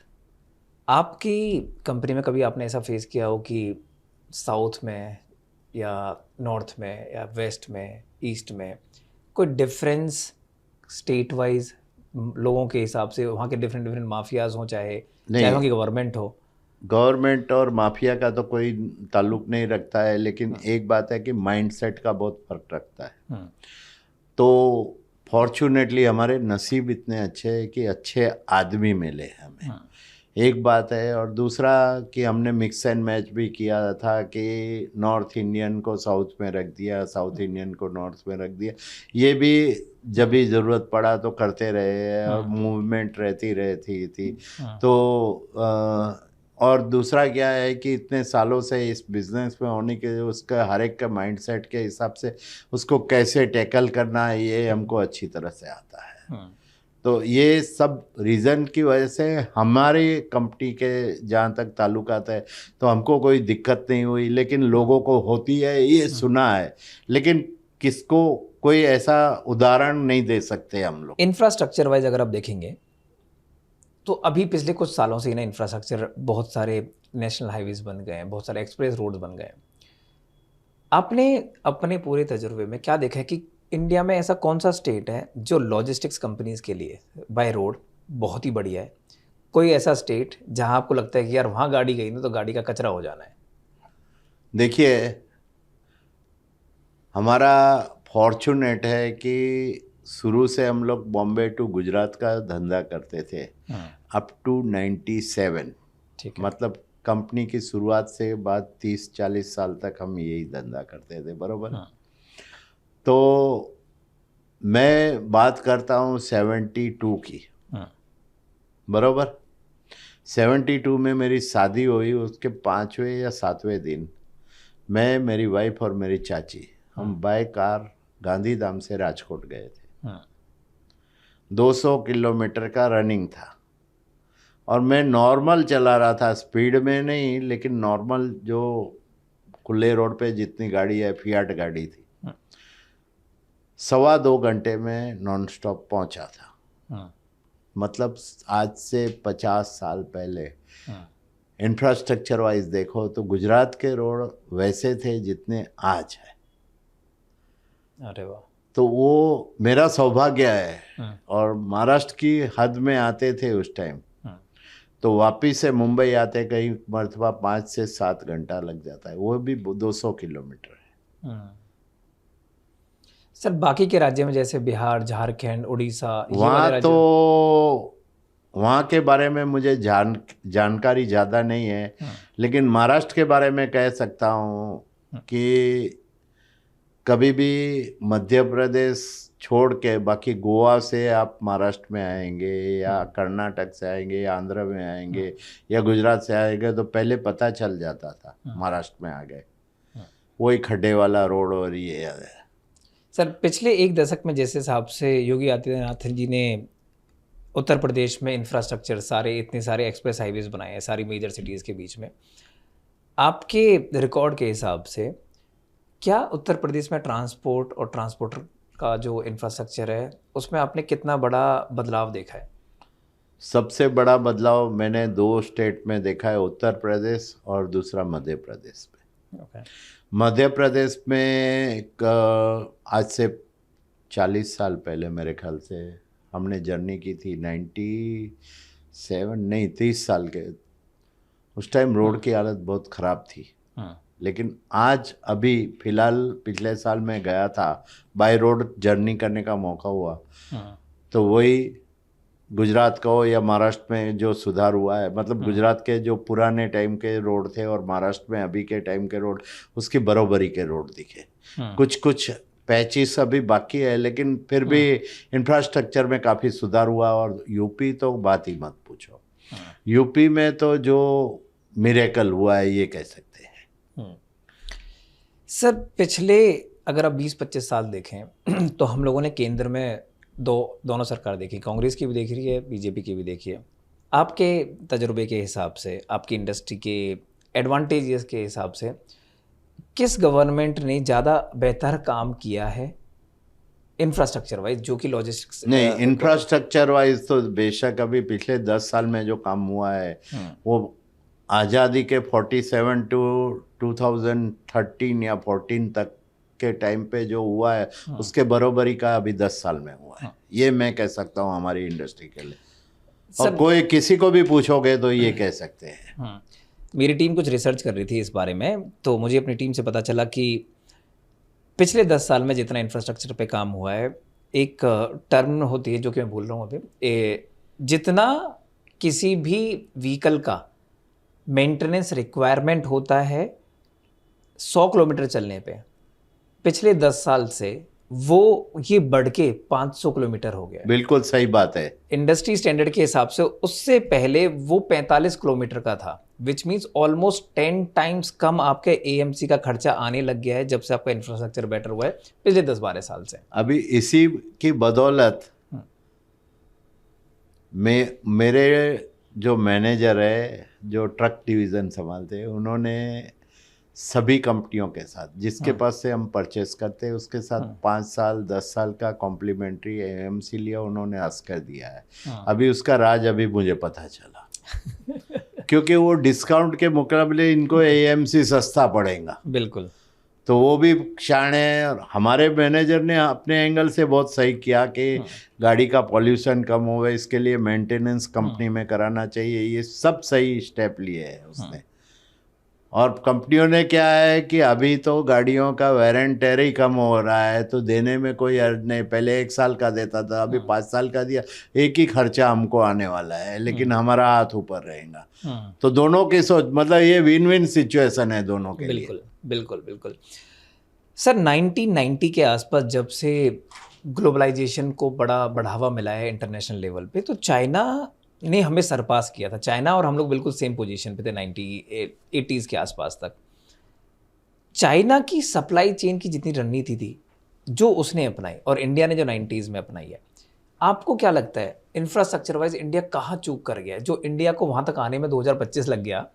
आपकी कंपनी में कभी आपने ऐसा फेस किया हो कि साउथ में या नॉर्थ में या वेस्ट में ईस्ट में कोई डिफरेंस स्टेट वाइज लोगों के हिसाब से, वहाँ के डिफरेंट डिफरेंट माफियाज हों, चाहे वहाँ की गवर्नमेंट हो? गवर्नमेंट और माफिया का तो कोई ताल्लुक नहीं रखता है, लेकिन एक बात है कि माइंडसेट का बहुत फर्क रखता है। तो फॉर्चुनेटली हमारे नसीब इतने अच्छे हैं कि अच्छे आदमी मिले हमें, एक बात है। और दूसरा कि हमने मिक्स एंड मैच भी किया था कि नॉर्थ इंडियन को साउथ में रख दिया, साउथ इंडियन को नॉर्थ में रख दिया। ये भी जब भी ज़रूरत पड़ा तो करते रहे और मूवमेंट रहती थी। तो और दूसरा क्या है कि इतने सालों से इस बिज़नेस में होने के उसका हर एक का माइंडसेट के हिसाब से उसको कैसे टैकल करना है ये हमको अच्छी तरह से आता है। तो ये सब रीज़न की वजह से हमारी कंपनी के जहाँ तक ताल्लुकात है तो हमको कोई दिक्कत नहीं हुई, लेकिन लोगों को होती है ये सुना है, लेकिन किसको कोई ऐसा उदाहरण नहीं दे सकते हम लोग। इंफ्रास्ट्रक्चर वाइज अगर आप देखेंगे तो अभी पिछले कुछ सालों से ही ना इंफ्रास्ट्रक्चर, बहुत सारे नेशनल हाईवेज बन गए हैं, बहुत सारे एक्सप्रेस रोड्स बन गए हैं। आपने अपने पूरे तजुर्बे में क्या देखा है कि इंडिया में ऐसा कौन सा स्टेट है जो लॉजिस्टिक्स कंपनीज के लिए बाय रोड बहुत ही बढ़िया है? कोई ऐसा स्टेट जहां आपको लगता है कि यार वहां गाड़ी गई ना तो गाड़ी का कचरा हो जाना है? देखिए, हमारा फॉर्चुनेट है कि शुरू से हम लोग बॉम्बे टू गुजरात का धंधा करते थे अप टू 97। ठीक है। मतलब कंपनी की शुरुआत से बाद 30-40 साल तक हम यही धंधा करते थे, बरोबर। तो मैं बात करता हूँ 72 की, बरोबर। 72 में मेरी शादी हुई, उसके 5वें या 7वें दिन मैं, मेरी वाइफ और मेरी चाची हम बाय कार गांधीधाम से राजकोट गए थे। 200 किलोमीटर का रनिंग था और मैं नॉर्मल चला रहा था, स्पीड में नहीं, लेकिन नॉर्मल जो खुले रोड पे जितनी गाड़ी है, फियाट गाड़ी थी। 2.25 घंटे में नॉन स्टॉप पहुंचा था। मतलब आज से 50 साल पहले इंफ्रास्ट्रक्चर वाइज देखो तो गुजरात के रोड वैसे थे जितने आज है। अरे वाह। तो वो मेरा सौभाग्य है। और महाराष्ट्र की हद में आते थे उस टाइम, तो वापिस से मुंबई आते कई मरतबा 5 से 7 घंटा लग जाता है, वो भी 200 किलोमीटर है। सर बाकी के राज्य में जैसे बिहार, झारखंड, उड़ीसा, वहाँ तो वहाँ के बारे में मुझे जानकारी ज़्यादा नहीं है, लेकिन महाराष्ट्र के बारे में कह सकता हूँ कि कभी भी मध्य प्रदेश छोड़ के बाकी गोवा से आप महाराष्ट्र में आएंगे या कर्नाटक से आएंगे या आंध्र में आएंगे या गुजरात से आएंगे तो पहले पता चल जाता था महाराष्ट्र में आ गए, वही खड्डे वाला रोड और ये है। सर पिछले एक दशक में जिस हिसाब से योगी आदित्यनाथ जी ने उत्तर प्रदेश में इंफ्रास्ट्रक्चर इतने सारे एक्सप्रेस हाईवेज बनाए हैं सारी मेजर सिटीज़ के बीच में, आपके रिकॉर्ड के हिसाब से क्या उत्तर प्रदेश में ट्रांसपोर्ट और ट्रांसपोर्टर का जो इंफ्रास्ट्रक्चर है उसमें आपने कितना बड़ा बदलाव देखा है? सबसे बड़ा बदलाव मैंने 2 स्टेट में देखा है, उत्तर प्रदेश और दूसरा मध्य प्रदेश में। मध्य प्रदेश में आज से 40 साल पहले मेरे ख्याल से हमने जर्नी की थी 7 नहीं 30 साल के, उस टाइम रोड की हालत बहुत ख़राब थी। लेकिन आज अभी फिलहाल पिछले साल मैं गया था, बाय रोड जर्नी करने का मौका हुआ, तो वही गुजरात का हो या महाराष्ट्र में जो सुधार हुआ है, मतलब गुजरात के जो पुराने टाइम के रोड थे और महाराष्ट्र में अभी के टाइम के रोड, उसकी बरोबरी के रोड दिखे। कुछ कुछ पैचेस अभी बाकी है, लेकिन फिर भी इंफ्रास्ट्रक्चर में काफ़ी सुधार हुआ। और यूपी तो बात ही मत पूछो, यूपी में तो जो मिरेकल हुआ है ये कह सकते हैं। सर पिछले अगर आप 20-25 साल देखें तो हम लोगों ने केंद्र में दोनों सरकार देखी, कांग्रेस की भी देख रही है, बीजेपी की भी देखी है। आपके तजुर्बे के हिसाब से, आपकी इंडस्ट्री के एडवांटेजेस के हिसाब से, किस गवर्नमेंट ने ज़्यादा बेहतर काम किया है इंफ्रास्ट्रक्चर वाइज, जो कि लॉजिस्टिक्स? नहीं, इंफ्रास्ट्रक्चर वाइज तो बेशक अभी पिछले 10 साल में जो काम हुआ है वो आज़ादी के 47 टू 2013 या 14 तक के टाइम पे जो हुआ है उसके बरोबरी का अभी 10 साल में हुआ है। ये मैं कह सकता हूँ हमारी इंडस्ट्री के लिए, और कोई किसी को भी पूछोगे तो ये कह सकते हैं। मेरी टीम कुछ रिसर्च कर रही थी इस बारे में, तो मुझे अपनी टीम से पता चला कि पिछले 10 साल में जितना इंफ्रास्ट्रक्चर पे काम हुआ है, एक टर्म होती है जो कि मैं भूल रहा हूँ अभी, जितना किसी भी व्हीकल का मेंटेनेंस रिक्वायरमेंट होता है 100 किलोमीटर चलने पे, पिछले 10 साल से वो ये बढ़ के 500 किलोमीटर हो गया। बिल्कुल सही बात है। इंडस्ट्री स्टैंडर्ड के हिसाब से उससे पहले वो 45 किलोमीटर का था, विच मीन्स ऑलमोस्ट 10 टाइम्स कम आपके एएमसी का खर्चा आने लग गया है जब से आपका इंफ्रास्ट्रक्चर बेटर हुआ है पिछले 10-12 साल से। अभी इसी की बदौलत मेरे जो मैनेजर है, जो ट्रक डिवीज़न संभालते हैं, उन्होंने सभी कंपनियों के साथ जिसके पास से हम परचेस करते हैं उसके साथ 5 साल 10 साल का कॉम्प्लीमेंट्री एएमसी लिया, उन्होंने आस्क कर दिया है। अभी उसका राज अभी मुझे पता चला क्योंकि वो डिस्काउंट के मुकाबले इनको एएमसी सस्ता पड़ेगा। बिल्कुल। तो वो भी शान है। और हमारे मैनेजर ने अपने एंगल से बहुत सही किया कि गाड़ी का पॉल्यूशन कम हो, इसके लिए मेंटेनेंस कंपनी में कराना चाहिए, ये सब सही स्टेप लिए है उसने। और कंपनियों ने क्या है कि अभी तो गाड़ियों का वेर एंड टेयर ही कम हो रहा है, तो देने में कोई अर्ज नहीं। पहले 1 साल का देता था, अभी 5 साल का दिया, एक ही खर्चा हमको आने वाला है, लेकिन हमारा हाथ ऊपर रहेगा। तो दोनों की सोच, मतलब ये विन विन सिचुएशन है दोनों के लिए। बिल्कुल बिल्कुल बिल्कुल। सर 1990 के आसपास जब से ग्लोबलाइजेशन को बड़ा बढ़ावा मिला है इंटरनेशनल लेवल पे, तो चाइना ने हमें सरपास किया था। चाइना और हम लोग बिल्कुल सेम पोजीशन पे थे 1980s के आसपास तक। चाइना की सप्लाई चेन की जितनी रणनीति थी जो उसने अपनाई और इंडिया ने जो 90s में अपनाई है, आपको क्या लगता है इंफ्रास्ट्रक्चर वाइज इंडिया कहाँ चूक कर गया है, जो इंडिया को वहाँ तक आने में 2025 लग गया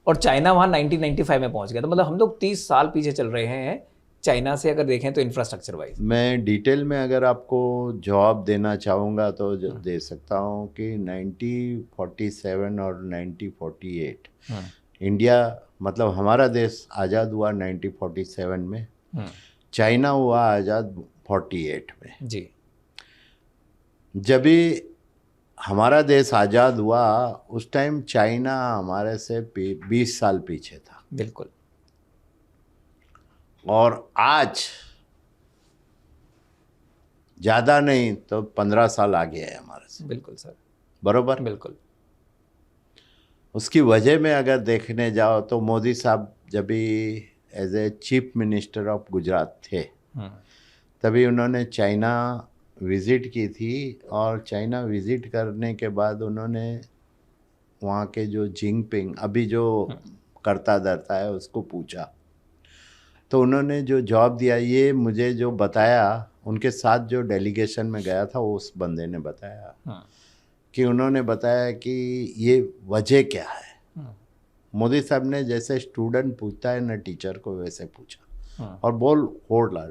और चाइना वहाँ 1995 में पहुँच गया? तो मतलब हम लोग 30 साल पीछे चल रहे हैं चाइना से अगर देखें तो इंफ्रास्ट्रक्चर वाइज। मैं डिटेल में अगर आपको जवाब देना चाहूँगा तो दे सकता हूँ कि 1947 और 1948 इंडिया, मतलब हमारा देश आज़ाद हुआ 1947 में, चाइना हुआ आज़ाद 48 में। जी। जब भी हमारा देश आज़ाद हुआ उस टाइम चाइना हमारे से 20 साल पीछे था। बिल्कुल। और आज ज़्यादा नहीं तो 15 साल आगे है हमारे से। बिल्कुल सर, बरोबर। बिल्कुल। उसकी वजह में अगर देखने जाओ तो मोदी साहब जब भी as a chief minister of Gujarat थे तभी उन्होंने चाइना विज़िट की थी, और चाइना विज़िट करने के बाद उन्होंने वहाँ के जो जिनपिंग अभी जो करता धरता है उसको पूछा, तो उन्होंने जो जवाब दिया, ये मुझे जो बताया, उनके साथ जो डेलीगेशन में गया था उस बंदे ने बताया कि उन्होंने बताया कि ये वजह क्या है। मोदी साहब ने जैसे स्टूडेंट पूछता है ना टीचर को, वैसे पूछा और बोल होड़ ला,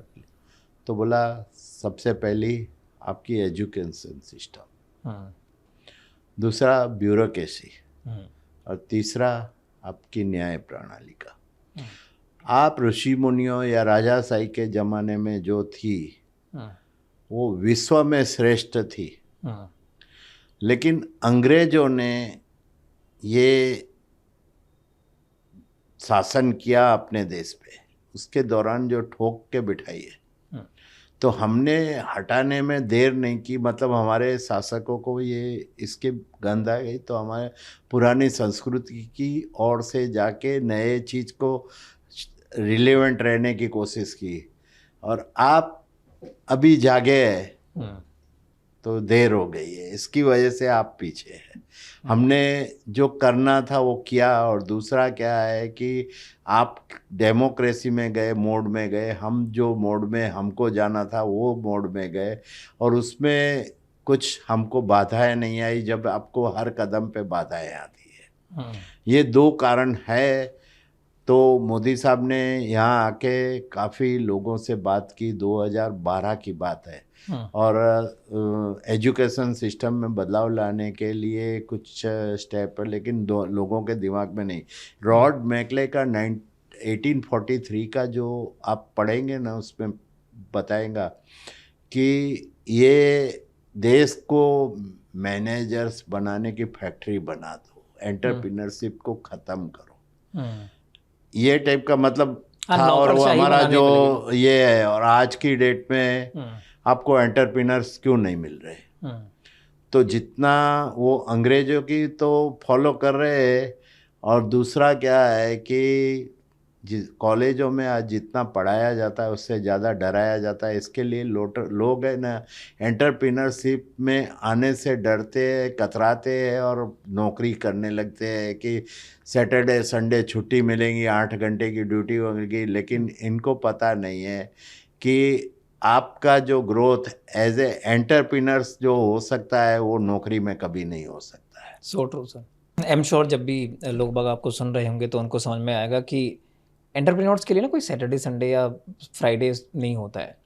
तो बोला सबसे पहली आपकी एजुकेशन सिस्टम, दूसरा ब्यूरोक्रेसी, और तीसरा आपकी न्याय प्रणाली का। आप ऋषि मुनियों या राजाशाही के ज़माने में जो थी वो विश्व में श्रेष्ठ थी, लेकिन अंग्रेजों ने ये शासन किया अपने देश पे, उसके दौरान जो ठोक के बिठाई है, तो हमने हटाने में देर नहीं की। मतलब हमारे शासकों को ये इसके गंध आ गई, तो हमारे पुरानी संस्कृति की ओर से जाके नए चीज़ को रिलेवेंट रहने की कोशिश की। और आप अभी जागे हैं तो देर हो गई है, इसकी वजह से आप पीछे हैं। हमने जो करना था वो किया। और दूसरा क्या है कि आप डेमोक्रेसी में गए, मोड में गए, हम जो मोड में हमको जाना था वो मोड में गए, और उसमें कुछ हमको बाधाएं नहीं आई, जब आपको हर कदम पे बाधाएं आती है। ये दो कारण है। तो मोदी साहब ने यहाँ आके काफ़ी लोगों से बात की, 2012 की बात है, और एजुकेशन सिस्टम में बदलाव लाने के लिए कुछ स्टेप है, लेकिन लोगों के दिमाग में नहीं। रॉड मैकले का 1843 का जो आप पढ़ेंगे ना, उसमें बताएगा कि ये देश को मैनेजर्स बनाने की फैक्ट्री बना दो, एंटरप्रेन्योरशिप को ख़त्म करो, ये टाइप का मतलब था। और वो हमारा जो ये है, और आज की डेट में आपको एंटरप्रेन्योर्स क्यों नहीं मिल रहे? तो जितना वो अंग्रेजों की तो फॉलो कर रहे हैं, और दूसरा क्या है कि कॉलेजों में आज जितना पढ़ाया जाता है उससे ज़्यादा डराया जाता है। इसके लिए लोग है ना, एंटरप्रेन्योरशिप में आने से डरते हैं, कतराते हैं, और नौकरी करने लगते हैं कि सैटरडे संडे छुट्टी मिलेंगी, 8 घंटे की ड्यूटी होगी। लेकिन इनको पता नहीं है कि आपका जो ग्रोथ एज ए एंटरप्रेन्योर्स जो हो सकता है, वो नौकरी में कभी नहीं हो सकता है। So true sir. I am sure जब भी लोग बाग आपको सुन रहे होंगे तो उनको समझ में आएगा कि एंटरप्रेन्योर्स के लिए ना कोई सैटरडे संडे या फ्राइडे नहीं होता है।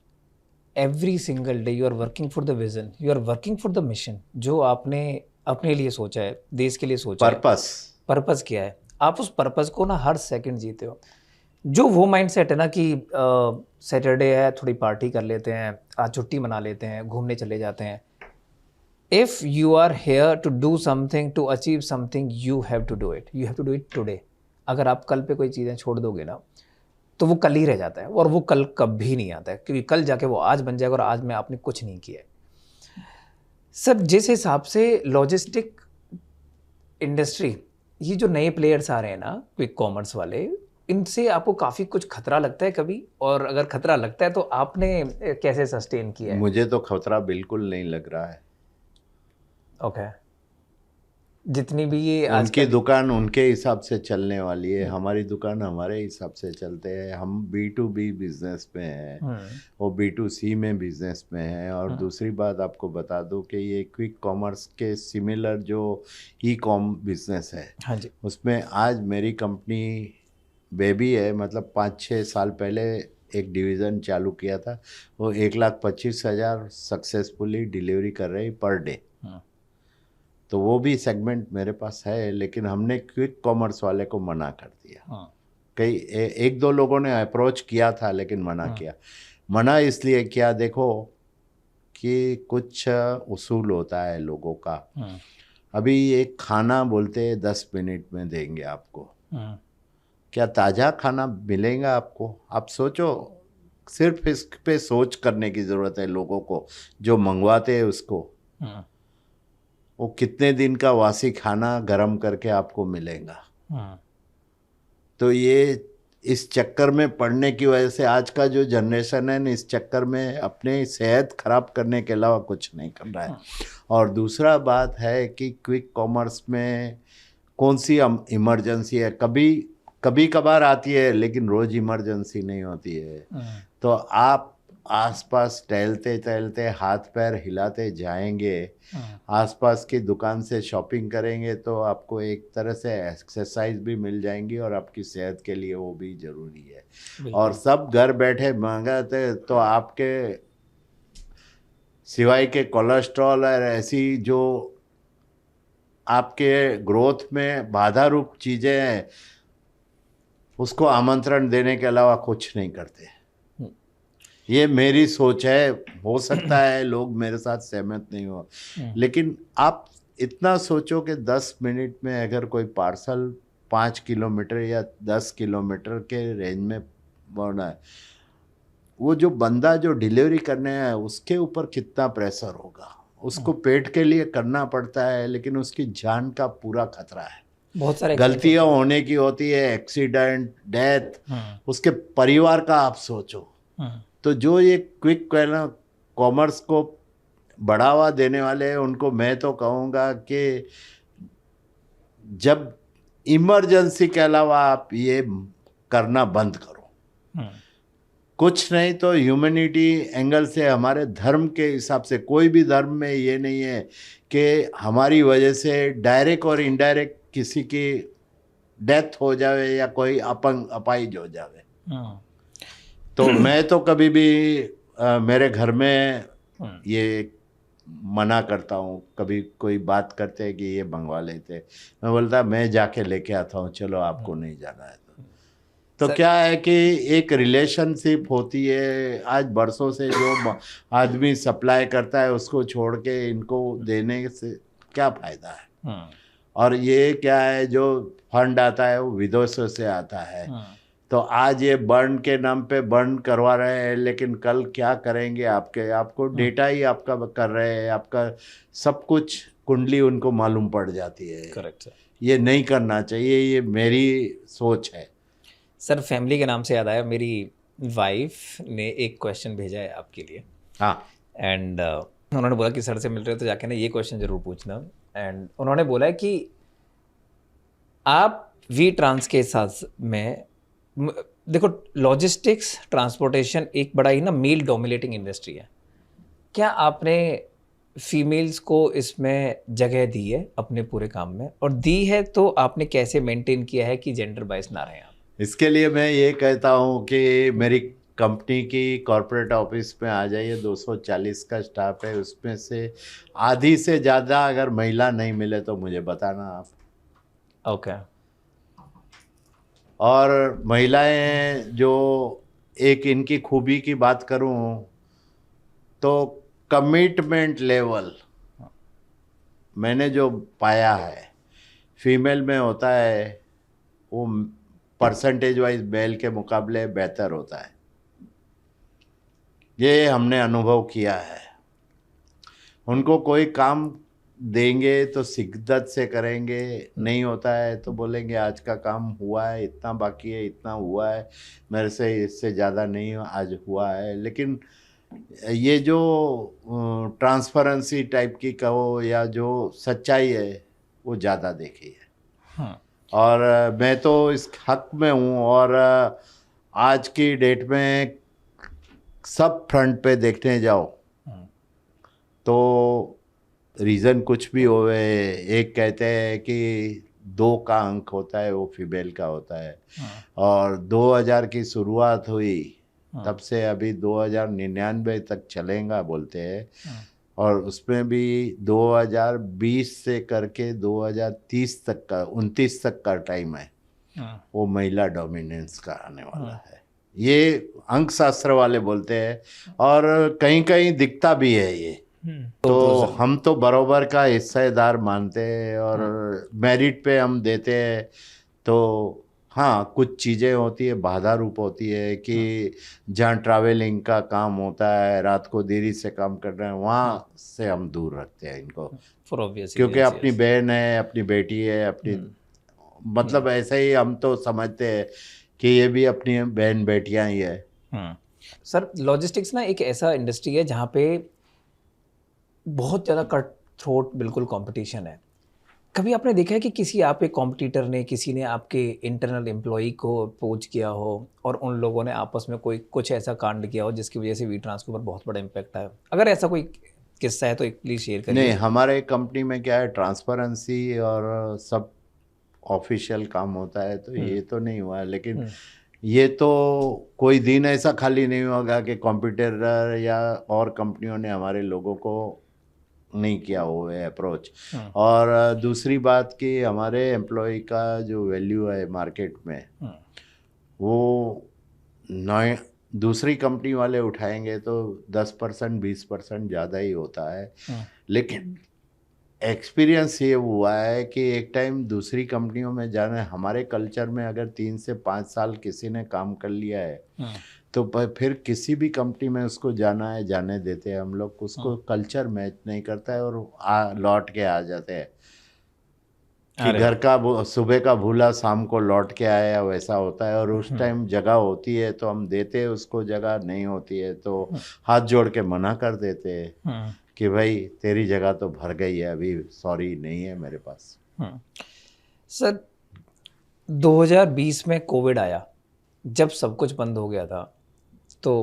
Every single day you are working for the vision, you are working for the mission, जो आपने अपने लिए सोचा है, देश के लिए सोचा है। पर्पस क्या है, आप उस पर्पस को ना हर सेकंड जीते हो। जो वो माइंडसेट है ना कि सैटरडे है, थोड़ी पार्टी कर लेते हैं, आज छुट्टी मना लेते हैं, घूमने चले जाते हैं। If you are here to do something, to achieve something, you have to do it, you have to do it today. अगर आप कल पे कोई चीज़ें छोड़ दोगे ना, तो वो कल ही रह जाता है, और वो कल कभी नहीं आता है, क्योंकि कल जाके वो आज बन जाएगा, और आज में आपने कुछ नहीं किया है। सर, जिस हिसाब से लॉजिस्टिक इंडस्ट्री, ये जो नए प्लेयर्स आ रहे हैं ना, क्विक कॉमर्स वाले, इनसे आपको काफ़ी कुछ खतरा लगता है कभी? और अगर खतरा लगता है तो आपने कैसे सस्टेन किया है? मुझे तो खतरा बिल्कुल नहीं लग रहा है। ओके। जितनी भी ये उनकी दुकान उनके हिसाब से चलने वाली है, हमारी दुकान हमारे हिसाब से चलते हैं। हम B2B बिजनेस में हैं, वो B2C में बिजनेस में है। और दूसरी बात आपको बता दूं कि ये क्विक कॉमर्स के सिमिलर जो ई-कॉम बिजनेस है, हाँ जी, उसमें आज मेरी कंपनी बेबी है। मतलब 5-6 साल पहले एक डिवीज़न चालू किया था, वो 1,25,000 सक्सेसफुली डिलीवरी कर रही पर डे। तो वो भी सेगमेंट मेरे पास है, लेकिन हमने क्विक कॉमर्स वाले को मना कर दिया। कई एक दो लोगों ने अप्रोच किया था, लेकिन मना किया। मना इसलिए किया, देखो कि कुछ उसूल होता है लोगों का। अभी एक खाना बोलते हैं 10 मिनट में देंगे आपको, क्या ताज़ा खाना मिलेगा आपको? आप सोचो, सिर्फ इस पे सोच करने की ज़रूरत है लोगों को, जो मंगवाते हैं उसको। वो कितने दिन का वासी खाना गरम करके आपको मिलेगा? तो ये इस चक्कर में पड़ने की वजह से आज का जो जनरेशन है ना, इस चक्कर में अपने सेहत खराब करने के अलावा कुछ नहीं कर रहा है। और दूसरा बात है कि क्विक कॉमर्स में कौन सी इमरजेंसी है, कभी कभार आती है, लेकिन रोज़ इमरजेंसी नहीं होती है। तो आप आसपास टहलते टहलते हाथ पैर हिलाते जाएंगे, आसपास की दुकान से शॉपिंग करेंगे, तो आपको एक तरह से एक्सरसाइज भी मिल जाएंगी, और आपकी सेहत के लिए वो भी ज़रूरी है। और सब घर बैठे मंगाते, तो आपके सिवाय के कोलेस्ट्रॉल और ऐसी जो आपके ग्रोथ में बाधा रूप चीज़ें हैं, उसको आमंत्रण देने के अलावा कुछ नहीं करते। ये मेरी सोच है, हो सकता है लोग मेरे साथ सहमत नहीं हो, लेकिन आप इतना सोचो कि 10 मिनट में अगर कोई पार्सल 5 किलोमीटर या 10 किलोमीटर के रेंज में पहुंचना है, वो जो बंदा जो डिलीवरी करने है उसके ऊपर कितना प्रेशर होगा। उसको पेट के लिए करना पड़ता है, लेकिन उसकी जान का पूरा खतरा है। बहुत सारे गलतियां होने की होती है, एक्सीडेंट, डेथ, उसके परिवार का आप सोचो। तो जो ये क्विक कॉमर्स को बढ़ावा देने वाले हैं, उनको मैं तो कहूँगा कि जब इमरजेंसी के अलावा आप ये करना बंद करो। कुछ नहीं तो ह्यूमैनिटी एंगल से, हमारे धर्म के हिसाब से, कोई भी धर्म में ये नहीं है कि हमारी वजह से डायरेक्ट और इनडायरेक्ट किसी की डेथ हो जावे या कोई अपंग अपाहिज हो जावे। तो मैं तो कभी भी मेरे घर में ये मना करता हूँ। कभी कोई बात करते हैं कि ये मंगवा लेते, मैं बोलता मैं जाके लेके आता हूँ, चलो आपको नहीं जाना है तो क्या है कि एक रिलेशनशिप होती है। आज बरसों से जो आदमी सप्लाई करता है उसको छोड़ के इनको देने से क्या फायदा है। और ये क्या है, जो फंड आता है वो विदेशों से आता है। तो आज ये बर्न के नाम पे बर्न करवा रहे हैं, लेकिन कल क्या करेंगे आपको डेटा ही आपका कर रहे हैं, आपका सब कुछ कुंडली उनको मालूम पड़ जाती है। Correct sir. ये नहीं करना चाहिए, ये मेरी सोच है। सर फैमिली के नाम से याद आया, मेरी वाइफ ने एक क्वेश्चन भेजा है आपके लिए। हाँ। एंड उन्होंने बोला कि सर से मिल रहे हो तो जाके ना ये क्वेश्चन जरूर पूछना। एंड उन्होंने बोला है कि आप वी ट्रांस के साथ में देखो, लॉजिस्टिक्स ट्रांसपोर्टेशन एक बड़ा ही ना मेल डोमिनेटिंग इंडस्ट्री है। क्या आपने फीमेल्स को इसमें जगह दी है अपने पूरे काम में, और दी है तो आपने कैसे मेंटेन किया है कि जेंडर बायस ना रहे आप? इसके लिए मैं ये कहता हूँ कि मेरी कंपनी की कॉर्पोरेट ऑफिस में आ जाइए, 240 का स्टाफ है, उसमें से आधी से ज़्यादा अगर महिला नहीं मिले तो मुझे बताना आप। ओके। और महिलाएं जो, एक इनकी खूबी की बात करूं तो कमिटमेंट लेवल मैंने जो पाया है फीमेल में होता है, वो परसेंटेज वाइज मेल के मुकाबले बेहतर होता है। ये हमने अनुभव किया है। उनको कोई काम देंगे तो शिद्दत से करेंगे, नहीं होता है तो बोलेंगे आज का काम हुआ है, इतना बाकी है, इतना हुआ है, मेरे से इससे ज़्यादा नहीं आज हुआ है। लेकिन ये जो ट्रांसपेरेंसी टाइप की कहो या जो सच्चाई है वो ज़्यादा देखी है। और मैं तो इस हक में हूँ। और आज की डेट में सब फ्रंट पे देखने जाओ तो रीज़न कुछ भी हो, एक कहते हैं कि 2 का अंक होता है वो फीमेल का होता है। और 2000 की शुरुआत हुई तब से अभी 2099 तक चलेगा बोलते हैं। और उसमें भी 2020 से करके 2030 तक का, 29 तक का टाइम है, वो महिला डोमिनेंस का आने वाला है। ये अंक शास्त्र वाले बोलते हैं और कहीं कहीं दिखता भी है ये। तो हम तो बराबर का हिस्सेदार मानते हैं और मेरिट पे हम देते हैं। तो हाँ, कुछ चीज़ें होती है, बाधा रूप होती है कि जहाँ ट्रैवलिंग का काम होता है, रात को देरी से काम कर रहे हैं, वहाँ से हम दूर रखते हैं इनको, फॉर ऑब्वियस, क्योंकि अपनी बहन है, अपनी बेटी है, अपनी मतलब ऐसे ही हम तो समझते हैं कि ये भी अपनी बहन बेटियाँ ही है। सर लॉजिस्टिक्स ना एक ऐसा इंडस्ट्री है जहाँ पे बहुत ज़्यादा कट थ्रोट बिल्कुल कंपटीशन है। कभी आपने देखा है कि किसी आपके कॉम्पिटिटर ने, किसी ने आपके इंटरनल एम्प्लॉई को पोच किया हो और उन लोगों ने आपस में कोई कुछ ऐसा कांड किया हो जिसकी वजह से वी ट्रांस के ऊपर बहुत बड़ा इम्पैक्ट आया? अगर ऐसा कोई किस्सा है तो एक प्लीज़ शेयर करिए। नहीं, हमारे कंपनी में क्या है, ट्रांसपेरेंसी और सब ऑफिशियल काम होता है, तो ये तो नहीं हुआ है। लेकिन ये तो कोई दिन ऐसा खाली नहीं होगा कि कॉम्पिटिटर या और कंपनियों ने हमारे लोगों को नहीं किया हो है अप्रोच। और दूसरी बात कि हमारे एम्प्लॉय का जो वैल्यू है मार्केट में, वो नए दूसरी कंपनी वाले उठाएंगे तो 10% 20% ज़्यादा ही होता है। लेकिन एक्सपीरियंस ये हुआ है कि एक टाइम दूसरी कंपनियों में जाना, हमारे कल्चर में अगर 3 से 5 साल किसी ने काम कर लिया है तो फिर किसी भी कंपनी में उसको जाना है, जाने देते हैं हम लोग। उसको कल्चर मैच नहीं करता है और लौट के आ जाते हैं कि अरे घर का सुबह का भूला शाम को लौट के आया, वैसा होता है। और उस टाइम जगह होती है तो हम देते हैं उसको, जगह नहीं होती है तो हाथ जोड़ के मना कर देते हैं कि भाई तेरी जगह तो भर गई है, अभी सॉरी नहीं है मेरे पास। सर 2020 में कोविड आया, जब सब कुछ बंद हो गया था तो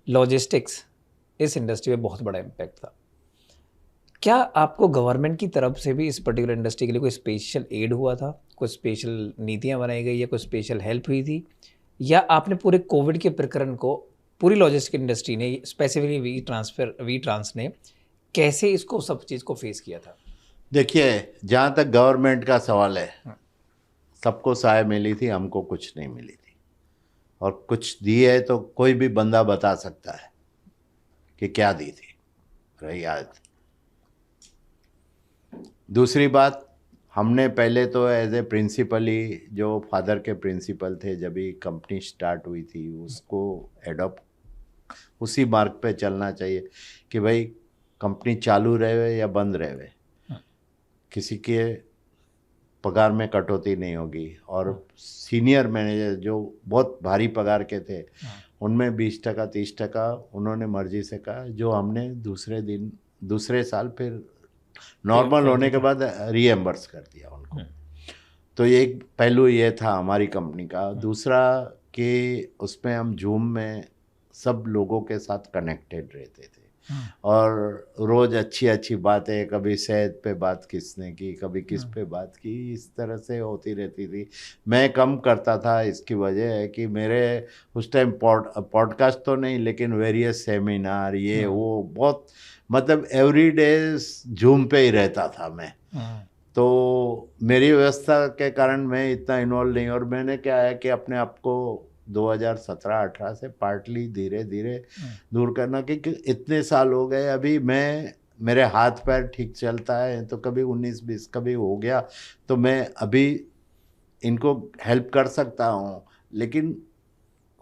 लॉजिस्टिक्स इस इंडस्ट्री में बहुत बड़ा इम्पैक्ट था। क्या आपको गवर्नमेंट की तरफ से भी इस पर्टिकुलर इंडस्ट्री के लिए कोई स्पेशल एड हुआ था, कोई स्पेशल नीतियां बनाई गई या कोई स्पेशल हेल्प हुई थी, या आपने पूरे कोविड के प्रकरण को पूरी लॉजिस्टिक इंडस्ट्री ने, स्पेसिफिकली वी ट्रांस ने कैसे इसको सब चीज़ को फेस किया था? देखिए, जहाँ तक गवर्नमेंट का सवाल है, सबको सहाय मिली थी, हमको कुछ नहीं मिली थी। और कुछ दी है तो कोई भी बंदा बता सकता है कि क्या दी थी, रही याद। दूसरी बात, हमने पहले तो एज ए प्रिंसिपल ही, जो फादर के प्रिंसिपल थे जब भी कंपनी स्टार्ट हुई थी, उसको एडॉप्ट उसी मार्ग पे चलना चाहिए कि भाई कंपनी चालू रहे या बंद रहे, किसी के पगार में कटौती नहीं होगी। और सीनियर मैनेजर जो बहुत भारी पगार के थे, उनमें 20% 30% उन्होंने मर्जी से कहा, जो हमने दूसरे साल फिर नॉर्मल होने के बाद रीएम्बर्स कर दिया उनको। तो एक पहलू ये था हमारी कंपनी का। दूसरा कि उसमें हम जूम में सब लोगों के साथ कनेक्टेड रहते थे और रोज़ अच्छी अच्छी बातें, कभी सेहत पे बात किसने की, कभी किस पे बात की, इस तरह से होती रहती थी। मैं कम करता था, इसकी वजह है कि मेरे उस टाइम पॉडकास्ट तो नहीं, लेकिन वेरियस सेमिनार ये वो बहुत, मतलब एवरीडे जूम पे ही रहता था मैं। तो मेरी व्यवस्था के कारण मैं इतना इन्वॉल्व नहीं। और मैंने क्या है कि अपने आप को 2017-18 से पार्टली धीरे धीरे दूर करना, क्योंकि इतने साल हो गए, अभी मेरे हाथ पैर ठीक चलता है तो कभी 19-20 कभी हो गया तो मैं अभी इनको हेल्प कर सकता हूँ, लेकिन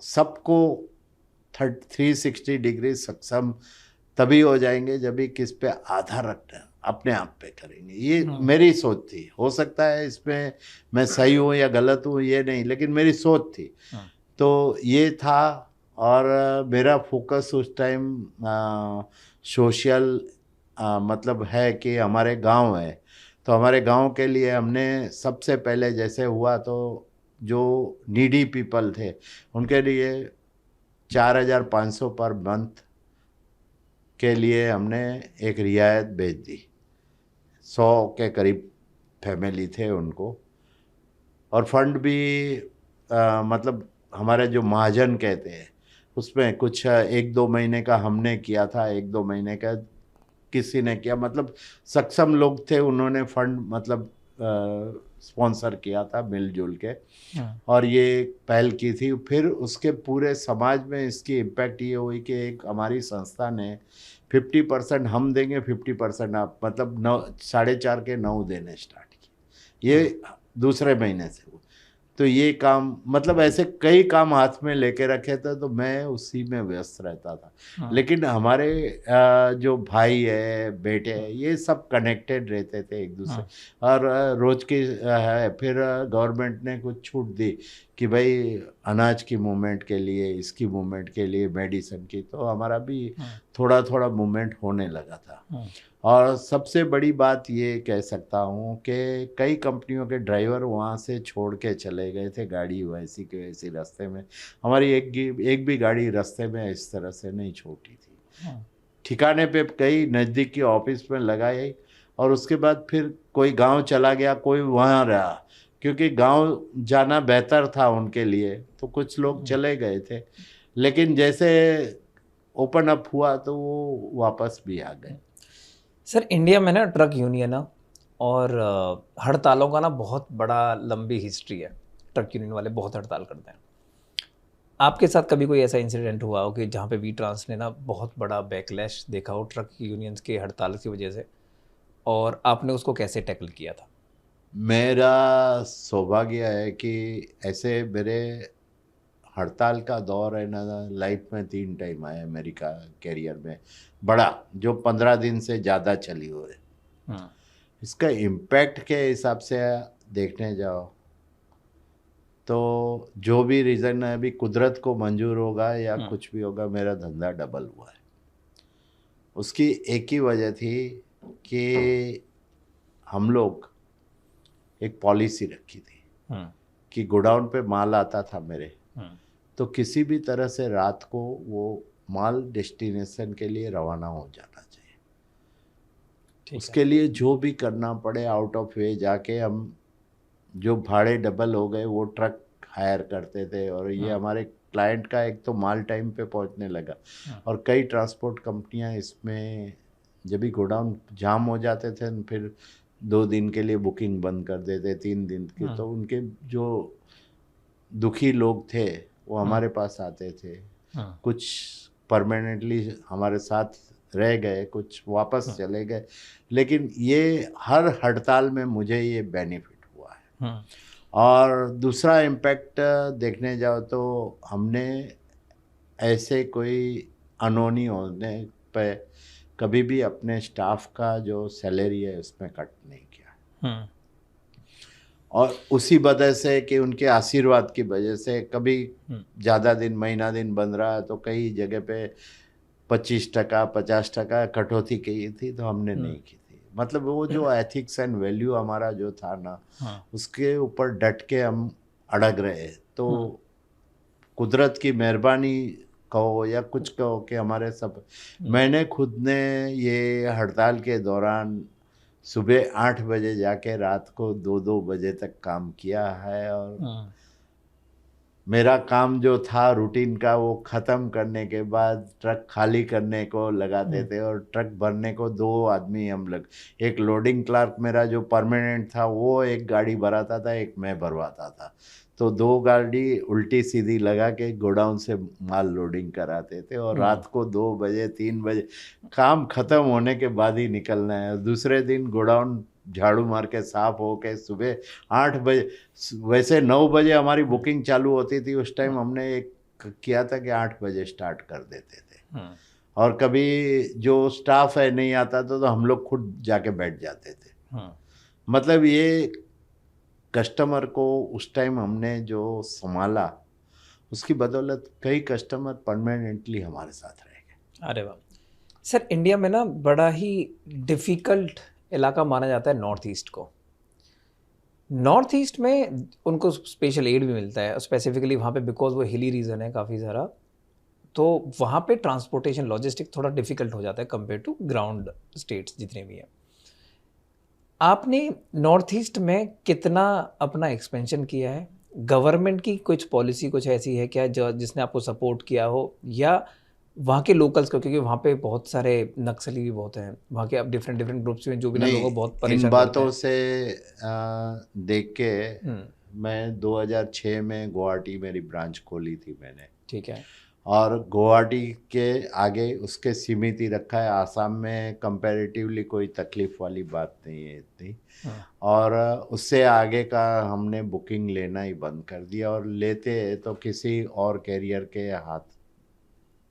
सबको 360 डिग्री सक्षम तभी हो जाएंगे जब भी किस पे आधार रखना है, अपने आप पे करेंगे। ये मेरी सोच थी। हो सकता है इसमें मैं सही हूँ या गलत हूँ ये नहीं, लेकिन मेरी सोच थी। तो ये था। और मेरा फोकस उस टाइम सोशल, मतलब है कि हमारे गांव है, तो हमारे गांव के लिए हमने सबसे पहले जैसे हुआ तो जो नीडी पीपल थे उनके लिए 4,500 पर मंथ के लिए हमने एक रियायत भेज दी। 100 के करीब फैमिली थे उनको। और फंड भी मतलब हमारे जो महाजन कहते हैं उसमें कुछ 1-2 महीने का हमने किया था, 1-2 महीने का किसी ने किया, मतलब सक्षम लोग थे, उन्होंने फंड मतलब स्पॉन्सर किया था मिलजुल के। और ये पहल की थी। फिर उसके पूरे समाज में इसकी इम्पैक्ट ये हुई कि एक हमारी संस्था ने 50% हम देंगे, 50% आप, मतलब 4.5 के 9 देने स्टार्ट किए। ये दूसरे महीने से हुआ। तो ये काम, मतलब ऐसे कई काम हाथ में लेके रखे थे, तो मैं उसी में व्यस्त रहता था। लेकिन हमारे जो भाई है, बेटे हैं, ये सब कनेक्टेड रहते थे एक दूसरे। और रोज की है, फिर गवर्नमेंट ने कुछ छूट दी कि भाई अनाज की मूवमेंट के लिए, इसकी मूवमेंट के लिए, मेडिसिन की, तो हमारा भी थोड़ा थोड़ा मूवमेंट होने लगा था। और सबसे बड़ी बात ये कह सकता हूँ कि कई कंपनियों के ड्राइवर वहाँ से छोड़ के चले गए थे गाड़ी वैसी के वैसी रास्ते में। हमारी एक भी गाड़ी रास्ते में इस तरह से नहीं छोड़ी थी। ठिकाने पे कई नज़दीकी ऑफिस में लगाई, और उसके बाद फिर कोई गांव चला गया, कोई वहाँ रहा, क्योंकि गांव जाना बेहतर था उनके लिए, तो कुछ लोग चले गए थे। लेकिन जैसे ओपन अप हुआ तो वो वापस भी आ गए। सर इंडिया में ना ट्रक यूनियन और हड़तालों का ना बहुत बड़ा लंबी हिस्ट्री है। ट्रक यूनियन वाले बहुत हड़ताल करते हैं। आपके साथ कभी कोई ऐसा इंसिडेंट हुआ हो कि जहाँ पे वी ट्रांस ने ना बहुत बड़ा बैकलैश देखा हो ट्रक यूनियंस के हड़ताल की वजह से? और आपने उसको कैसे टैकल किया था? मेरा सौभाग्य है कि ऐसे मेरे हड़ताल का दौर है ना, लाइफ में 3 टाइम आया मेरी का कैरियर में, बड़ा, जो 15 दिन से ज़्यादा चली हुई है। हम्म, इसका इम्पैक्ट के हिसाब से देखने जाओ तो जो भी रीज़न है, अभी कुदरत को मंजूर होगा या कुछ भी होगा, मेरा धंधा डबल हुआ है। उसकी एक ही वजह थी कि हम लोग एक पॉलिसी रखी थी हम्म, कि गोडाउन पे माल आता था मेरे, हम्म, तो किसी भी तरह से रात को वो माल डेस्टिनेशन के लिए रवाना हो जाना चाहिए। ठीक है। उसके लिए जो भी करना पड़े, आउट ऑफ वे जाके हम, जो भाड़े डबल हो गए, वो ट्रक हायर करते थे। और ये हमारे क्लाइंट का एक तो माल टाइम पे पहुंचने लगा, और कई ट्रांसपोर्ट कंपनियां इसमें जब भी गोडाउन जाम हो जाते थे फिर 2 दिन के लिए बुकिंग बंद कर देते, 3 दिन की। तो उनके जो दुखी लोग थे वो हमारे पास आते थे, कुछ परमानेंटली हमारे साथ रह गए, कुछ वापस चले गए। लेकिन ये हर हड़ताल में मुझे ये बेनिफिट हुआ है। और दूसरा इम्पैक्ट देखने जाओ तो हमने ऐसे कोई अनहोनी होने पे कभी भी अपने स्टाफ का जो सैलरी है उसमें कट नहीं किया। और उसी वजह से कि उनके आशीर्वाद की वजह से कभी ज़्यादा दिन, महीना दिन बन रहा है तो कई जगह पे 25% 50% कटौती की थी, तो हमने नहीं की थी। मतलब वो जो एथिक्स एंड वैल्यू हमारा जो था ना, उसके ऊपर डट के हम अड़ग रहे। तो कुदरत की मेहरबानी कहो या कुछ कहो कि हमारे सब, मैंने खुद ने ये हड़ताल के दौरान सुबह 8 बजे जाके रात को 2-2 बजे तक काम किया है। और मेरा काम जो था रूटीन का, वो ख़त्म करने के बाद ट्रक खाली करने को लगाते थे, और ट्रक भरने को 2 आदमी हम लोग, एक लोडिंग क्लार्क मेरा जो परमानेंट था वो एक गाड़ी भराता था, एक मैं भरवाता था। तो 2 गाड़ी उल्टी सीधी लगा के गोडाउन से माल लोडिंग कराते थे, और रात को 2 बजे 3 बजे काम ख़त्म होने के बाद ही निकलना है। दूसरे दिन गोडाउन झाड़ू मार के साफ हो के सुबह 8 बजे, वैसे 9 बजे हमारी बुकिंग चालू होती थी उस टाइम, हमने एक किया था कि 8 बजे स्टार्ट कर देते थे। और कभी जो स्टाफ है नहीं आता था तो हम लोग खुद जाके बैठ जाते थे। मतलब ये कस्टमर को उस टाइम हमने जो संभाला, उसकी बदौलत कई कस्टमर परमानेंटली हमारे साथ रह गए। अरे वाह! सर, इंडिया में ना बड़ा ही डिफ़िकल्ट इलाका माना जाता है नॉर्थ ईस्ट को। नॉर्थ ईस्ट में उनको स्पेशल एड भी मिलता है, स्पेसिफिकली वहाँ पे बिकॉज़ वो हिली रीजन है काफ़ी सारा, तो वहाँ पे ट्रांसपोर्टेशन लॉजिस्टिक थोड़ा डिफ़िकल्ट हो जाता है कंपेयर टू ग्राउंड स्टेट्स जितने भी हैं। आपने नॉर्थ ईस्ट में कितना अपना एक्सपेंशन किया है? गवर्नमेंट की कुछ पॉलिसी कुछ ऐसी है क्या जो जिसने आपको सपोर्ट किया हो, या वहाँ के लोकल्स को, क्योंकि वहाँ पे बहुत सारे नक्सली भी बहुत हैं, वहाँ के अब डिफरेंट डिफरेंट ग्रुप्स भी हैं जो भी ना लोगों को बहुत नहीं, इन परेशान करते बातों हैं। से देख के मैं 2006 में गुवाहाटी मेरी ब्रांच खोली थी मैंने। ठीक है। और गुवाहाटी के आगे उसके सीमित ही रखा है। आसाम में कंपैरेटिवली कोई तकलीफ वाली बात नहीं है इतनी। और उससे आगे का हमने बुकिंग लेना ही बंद कर दिया, और लेते तो किसी और कैरियर के हाथ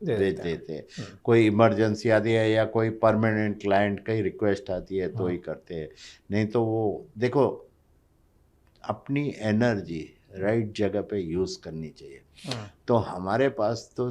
दे भेज देते हैं। देते। कोई इमरजेंसी आती है या कोई परमानेंट क्लाइंट की रिक्वेस्ट आती है तो ही करते हैं, नहीं तो वो देखो, अपनी एनर्जी राइट जगह पे यूज़ करनी चाहिए। तो हमारे पास तो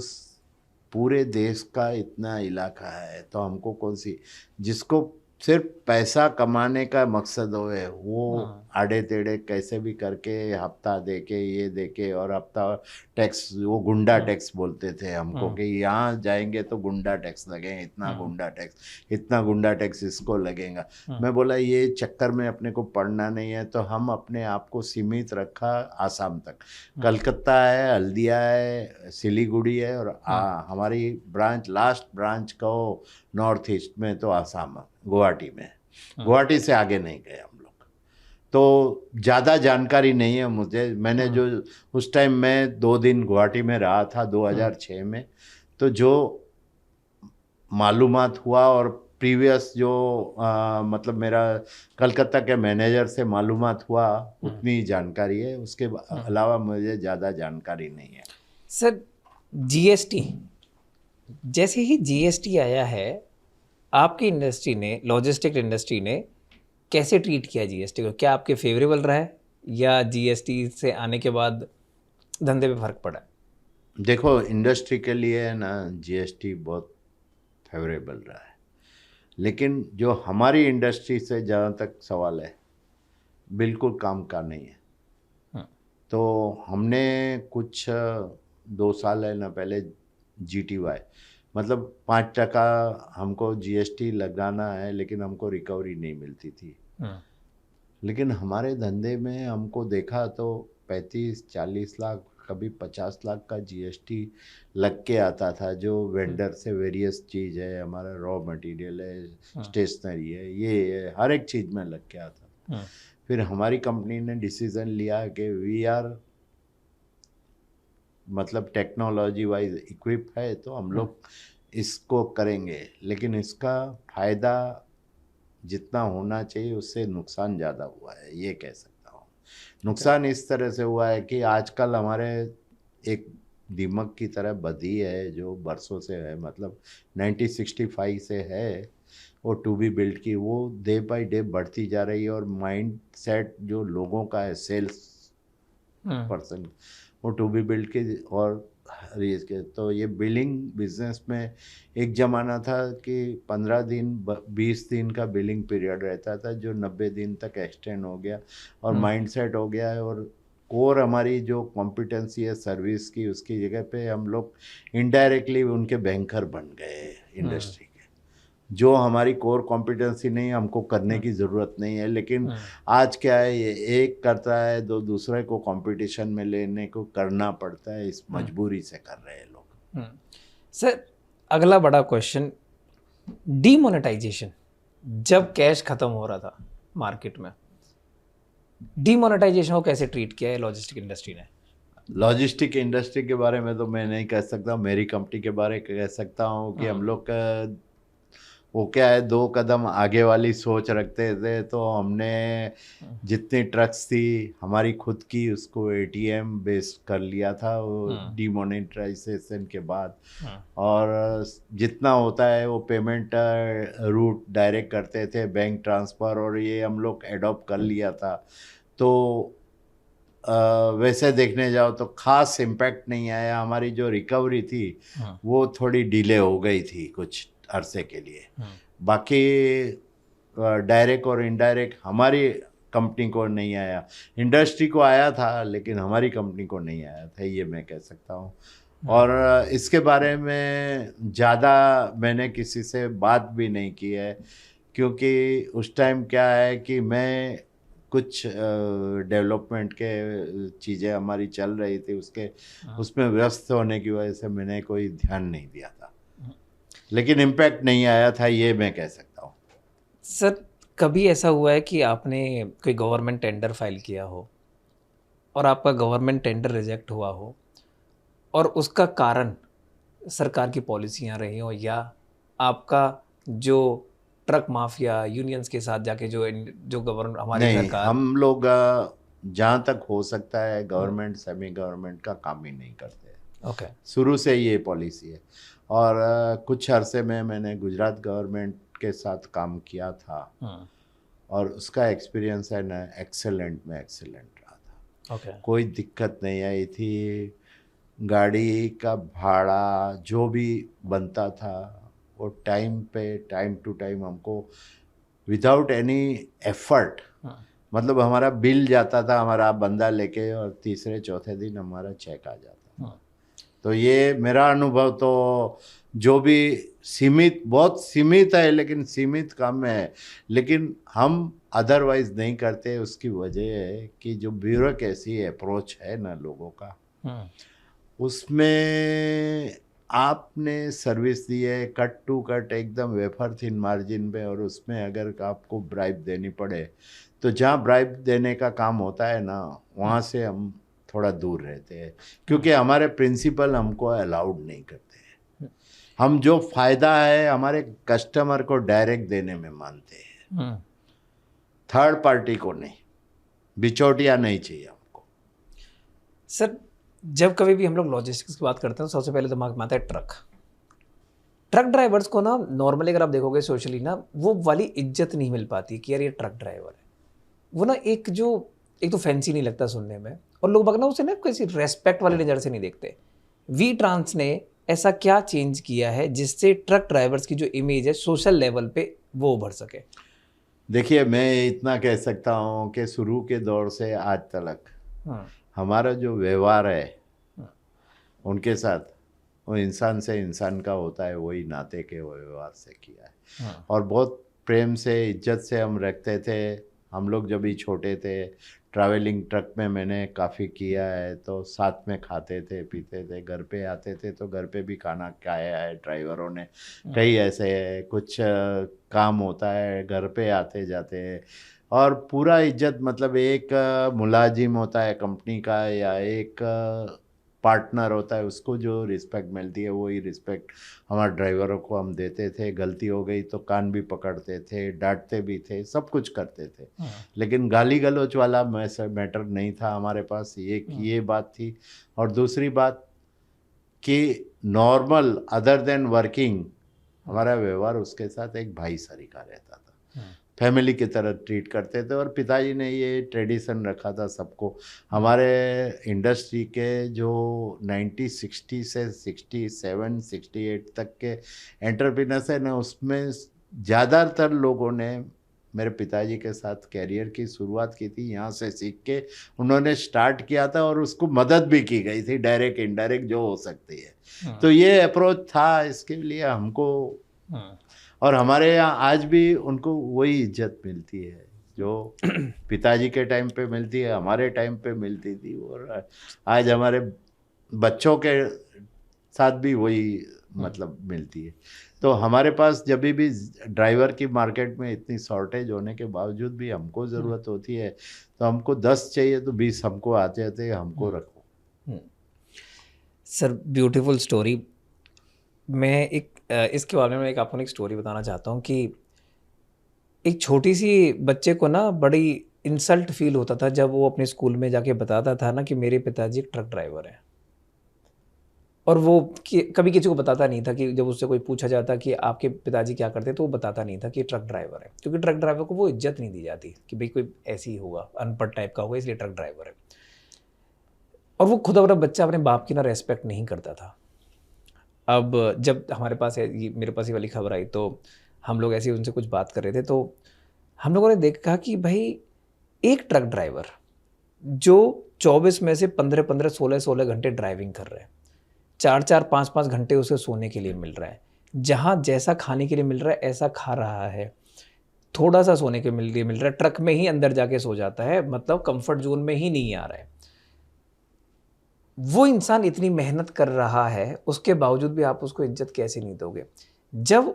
पूरे देश का इतना इलाका है, तो हमको कौन सी, जिसको सिर्फ पैसा कमाने का मकसद होए, वो आड़े टेढ़े कैसे भी करके हफ्ता दे के ये दे के, और हफ्ता टैक्स, वो गुंडा टैक्स बोलते थे हमको कि यहाँ जाएंगे तो गुंडा टैक्स लगेगा, इतना गुंडा टैक्स, इतना गुंडा टैक्स इसको लगेगा। मैं बोला ये चक्कर में अपने को पड़ना नहीं है, तो हम अपने आप को सीमित रखा आसाम तक। कलकत्ता है, हल्दिया है, सिलीगुड़ी है, और हमारी ब्रांच, लास्ट ब्रांच कहो नॉर्थ ईस्ट में तो आसाम, गुवाहाटी में। गुवाहाटी से आगे नहीं गए हम लोग, तो ज़्यादा जानकारी नहीं है मुझे। मैंने जो उस टाइम मैं 2 दिन गुवाहाटी में रहा था 2006 में, तो जो मालूमात हुआ और प्रीवियस जो मतलब मेरा कलकत्ता के मैनेजर से मालूमात हुआ उतनी ही जानकारी है, उसके अलावा मुझे ज़्यादा जानकारी नहीं है। सर जीएसटी, जैसे ही जीएसटी आया है आपकी इंडस्ट्री ने, लॉजिस्टिक इंडस्ट्री ने कैसे ट्रीट किया जीएसटी को? क्या आपके फेवरेबल रहा है या जीएसटी से आने के बाद धंधे पे फर्क पड़ा है? देखो, इंडस्ट्री के लिए ना जीएसटी बहुत फेवरेबल रहा है, लेकिन जो हमारी इंडस्ट्री से जहाँ तक सवाल है, बिल्कुल काम का नहीं है। तो हमने कुछ 2 साल है ना पहले GTY, मतलब 5% हमको जीएसटी लगाना है, लेकिन हमको रिकवरी नहीं मिलती थी। लेकिन हमारे धंधे में हमको देखा तो 35-40 लाख, कभी 50 लाख का जीएसटी लग के आता था, जो वेंडर से वेरियस चीज़ है, हमारा रॉ मटेरियल है, स्टेशनरी है, ये है, हर एक चीज़ में लग के आता। फिर हमारी कंपनी ने डिसीज़न लिया कि वी आर मतलब टेक्नोलॉजी वाइज इक्विप है, तो हम लोग इसको करेंगे, लेकिन इसका फ़ायदा जितना होना चाहिए उससे नुकसान ज़्यादा हुआ है, ये कह सकता हूँ। नुकसान इस तरह से हुआ है कि आजकल हमारे एक दीमक की तरह बधी है जो बरसों से है, मतलब 1965 से है, वो टू बी बिल्ड की, वो डे बाय डे बढ़ती जा रही है। और माइंड सेट जो लोगों का है, सेल्स पर्सन, वो टू बी बिल्ड के और रीज के। तो ये बिलिंग बिजनेस में एक ज़माना था कि 15 दिन 20 दिन का बिलिंग पीरियड रहता था, जो 90 दिन तक एक्सटेंड हो गया और माइंडसेट हो गया है। और कोर हमारी जो कॉम्पिटेंसी है सर्विस की, उसकी जगह पे हम लोग इनडायरेक्टली उनके बैंकर बन गए इंडस्ट्री के। जो हमारी कोर कॉम्पिटेंसी नहीं, हमको करने की ज़रूरत नहीं है, लेकिन आज क्या है, ये एक करता है तो दूसरे को कंपटीशन में लेने को करना पड़ता है, इस मजबूरी से कर रहे हैं लोग। सर अगला बड़ा क्वेश्चन, डीमोनेटाइजेशन, जब कैश खत्म हो रहा था मार्केट में, डीमोनेटाइजेशन को कैसे ट्रीट किया है लॉजिस्टिक इंडस्ट्री ने? लॉजिस्टिक इंडस्ट्री के बारे में तो मैं नहीं कह सकता, मेरी कंपनी के बारे में कह सकता हूँ कि हम लोग का वो क्या है, 2 कदम आगे वाली सोच रखते थे। तो हमने जितनी ट्रक्स थी हमारी खुद की, उसको एटीएम बेस कर लिया था वो डीमोनेटाइजेशन के बाद। और जितना होता है वो पेमेंट रूट डायरेक्ट करते थे, बैंक ट्रांसफ़र, और ये हम लोग एडॉप्ट कर लिया था। तो वैसे देखने जाओ तो ख़ास इम्पैक्ट नहीं आया। हमारी जो रिकवरी थी वो थोड़ी डिले हो गई थी कुछ अरसे के लिए। बाकी डायरेक्ट और इनडायरेक्ट हमारी कंपनी को नहीं आया, इंडस्ट्री को आया था, लेकिन हमारी कंपनी को नहीं आया था, ये मैं कह सकता हूँ। और इसके बारे में ज़्यादा मैंने किसी से बात भी नहीं की है, क्योंकि उस टाइम क्या है कि मैं कुछ डेवलपमेंट के चीज़ें हमारी चल रही थी, उसमें व्यस्त होने की वजह से मैंने कोई ध्यान नहीं दिया था, लेकिन इम्पैक्ट नहीं आया था, ये मैं कह सकता हूँ। सर कभी ऐसा हुआ है कि आपने कोई गवर्नमेंट टेंडर फाइल किया हो और आपका गवर्नमेंट टेंडर रिजेक्ट हुआ हो और उसका कारण सरकार की पॉलिसियाँ रही हो, या आपका जो ट्रक माफिया यूनियंस के साथ जाके जो गवर्नमेंट हमारी नहीं, सरकार? हम लोग जहाँ तक हो सकता है गवर्नमेंट सेमी गवर्नमेंट का काम ही नहीं करते। ओके। शुरू से ये पॉलिसी है। और कुछ अरसे में मैंने गुजरात गवर्नमेंट के साथ काम किया था, और उसका एक्सपीरियंस है ना एक्सेलेंट में एक्सेलेंट रहा था। ओके। कोई दिक्कत नहीं आई थी। गाड़ी का भाड़ा जो भी बनता था वो टाइम पे, टाइम टू टाइम हमको विदाउट एनी एफर्ट, मतलब हमारा बिल जाता था हमारा बंदा लेके, और तीसरे चौथे दिन हमारा चेक आ जाता। तो ये मेरा अनुभव तो जो भी सीमित, बहुत सीमित है, लेकिन सीमित काम है, लेकिन हम अदरवाइज नहीं करते। उसकी वजह है कि जो ब्यूरोक्रेसी अप्रोच है ना लोगों का, उसमें आपने सर्विस दी है कट टू कट एकदम वेफर थिन मार्जिन पे, और उसमें अगर आपको ब्राइब देनी पड़े तो जहाँ ब्राइब देने का काम होता है ना, वहाँ से हम थोड़ा दूर रहते हैं, क्योंकि हमारे प्रिंसिपल हमको अलाउड नहीं करते हैं। हम जो फायदा है हमारे कस्टमर को डायरेक्ट देने में मानते हैं, थर्ड पार्टी को नहीं, बिचौटिया नहीं चाहिए हमको। सर, जब कभी भी हम लोग लॉजिस्टिक्स की बात करते हैं तो सबसे पहले दिमाग में आता है ट्रक। ट्रक ड्राइवर्स को ना नॉर्मली अगर आप देखोगे सोशली ना, वो वाली इज्जत नहीं मिल पाती कि यार ये ट्रक ड्राइवर है। वो ना एक तो फैंसी नहीं लगता सुनने में, और लोग ना उसे ना किसी रेस्पेक्ट वाली नज़र से नहीं देखते। वी ट्रांस ने ऐसा क्या चेंज किया है जिससे ट्रक ड्राइवर्स की जो इमेज है सोशल लेवल पे वो उभर सके? देखिए, मैं इतना कह सकता हूँ कि शुरू के दौर से आज तक हमारा जो व्यवहार है उनके साथ, वो इंसान से इंसान का होता है, वही नाते के व्यवहार से किया है। और बहुत प्रेम से इज्जत से हम रखते थे। हम लोग जब भी छोटे थे, ट्रैवलिंग ट्रक में मैंने काफ़ी किया है, तो साथ में खाते थे पीते थे, घर पे आते थे तो घर पे भी खाना खाया है ड्राइवरों ने। कई ऐसे कुछ काम होता है, घर पे आते जाते हैं। और पूरा इज्जत, मतलब एक मुलाजिम होता है कंपनी का या एक पार्टनर होता है, उसको जो रिस्पेक्ट मिलती है वही रिस्पेक्ट हमारे ड्राइवरों को हम देते थे। गलती हो गई तो कान भी पकड़ते थे, डांटते भी थे, सब कुछ करते थे। लेकिन गाली गलौज वाला मैटर नहीं था हमारे पास। ये बात थी। और दूसरी बात कि नॉर्मल अदर देन वर्किंग हमारा व्यवहार उसके साथ एक भाईचारे का रहता था, फैमिली की तरह ट्रीट करते थे। और पिताजी ने ये ट्रेडिशन रखा था सबको। हमारे इंडस्ट्री के जो 1960 से 67 68 तक के एंटरप्रेन्योर्स है ना, उसमें ज़्यादातर लोगों ने मेरे पिताजी के साथ कैरियर की शुरुआत की थी। यहाँ से सीख के उन्होंने स्टार्ट किया था, और उसको मदद भी की गई थी, डायरेक्ट इनडायरेक्ट जो हो सकती है। तो ये अप्रोच था, इसके लिए हमको और हमारे यहाँ आज भी उनको वही इज्जत मिलती है जो पिताजी के टाइम पे मिलती है, हमारे टाइम पे मिलती थी। और आज हमारे बच्चों के साथ भी वही मतलब मिलती है। तो हमारे पास जब भी ड्राइवर की मार्केट में इतनी शॉर्टेज होने के बावजूद भी हमको ज़रूरत होती है, तो हमको 10 चाहिए तो 20 हमको आ जाते हैं, हमको रखो। Sir, beautiful story. मैं इसके बारे में आपको एक स्टोरी बताना चाहता हूँ कि एक छोटी सी बच्चे को ना बड़ी इंसल्ट फील होता था जब वो अपने स्कूल में जाके बताता था ना कि मेरे पिताजी ट्रक ड्राइवर हैं। और वो कभी किसी को बताता नहीं था कि जब उससे कोई पूछा जाता कि आपके पिताजी क्या करते, तो वो बताता नहीं था कि ट्रक ड्राइवर है, क्योंकि ट्रक ड्राइवर को वो इज्जत नहीं दी जाती कि भाई कोई ऐसी ही होगा, अनपढ़ टाइप का होगा इसलिए ट्रक ड्राइवर है। और वो खुद अपना बच्चा अपने बाप की ना रेस्पेक्ट नहीं करता था। अब जब हमारे पास मेरे पास ये वाली खबर आई तो हम लोग ऐसे ही उनसे कुछ बात कर रहे थे, तो हम लोगों ने देखा कि भाई एक ट्रक ड्राइवर जो 24 में से 15-15 16-16 घंटे ड्राइविंग कर रहे हैं, 4-4 5-5 घंटे उसे सोने के लिए मिल रहा है, जहाँ जैसा खाने के लिए मिल रहा है ऐसा खा रहा है, थोड़ा सा सोने के लिए मिल रहा है, ट्रक में ही अंदर जाके सो जाता है, मतलब कंफर्ट जोन में ही नहीं आ रहा है। वो इंसान इतनी मेहनत कर रहा है, उसके बावजूद भी आप उसको इज्जत कैसे नहीं दोगे? जब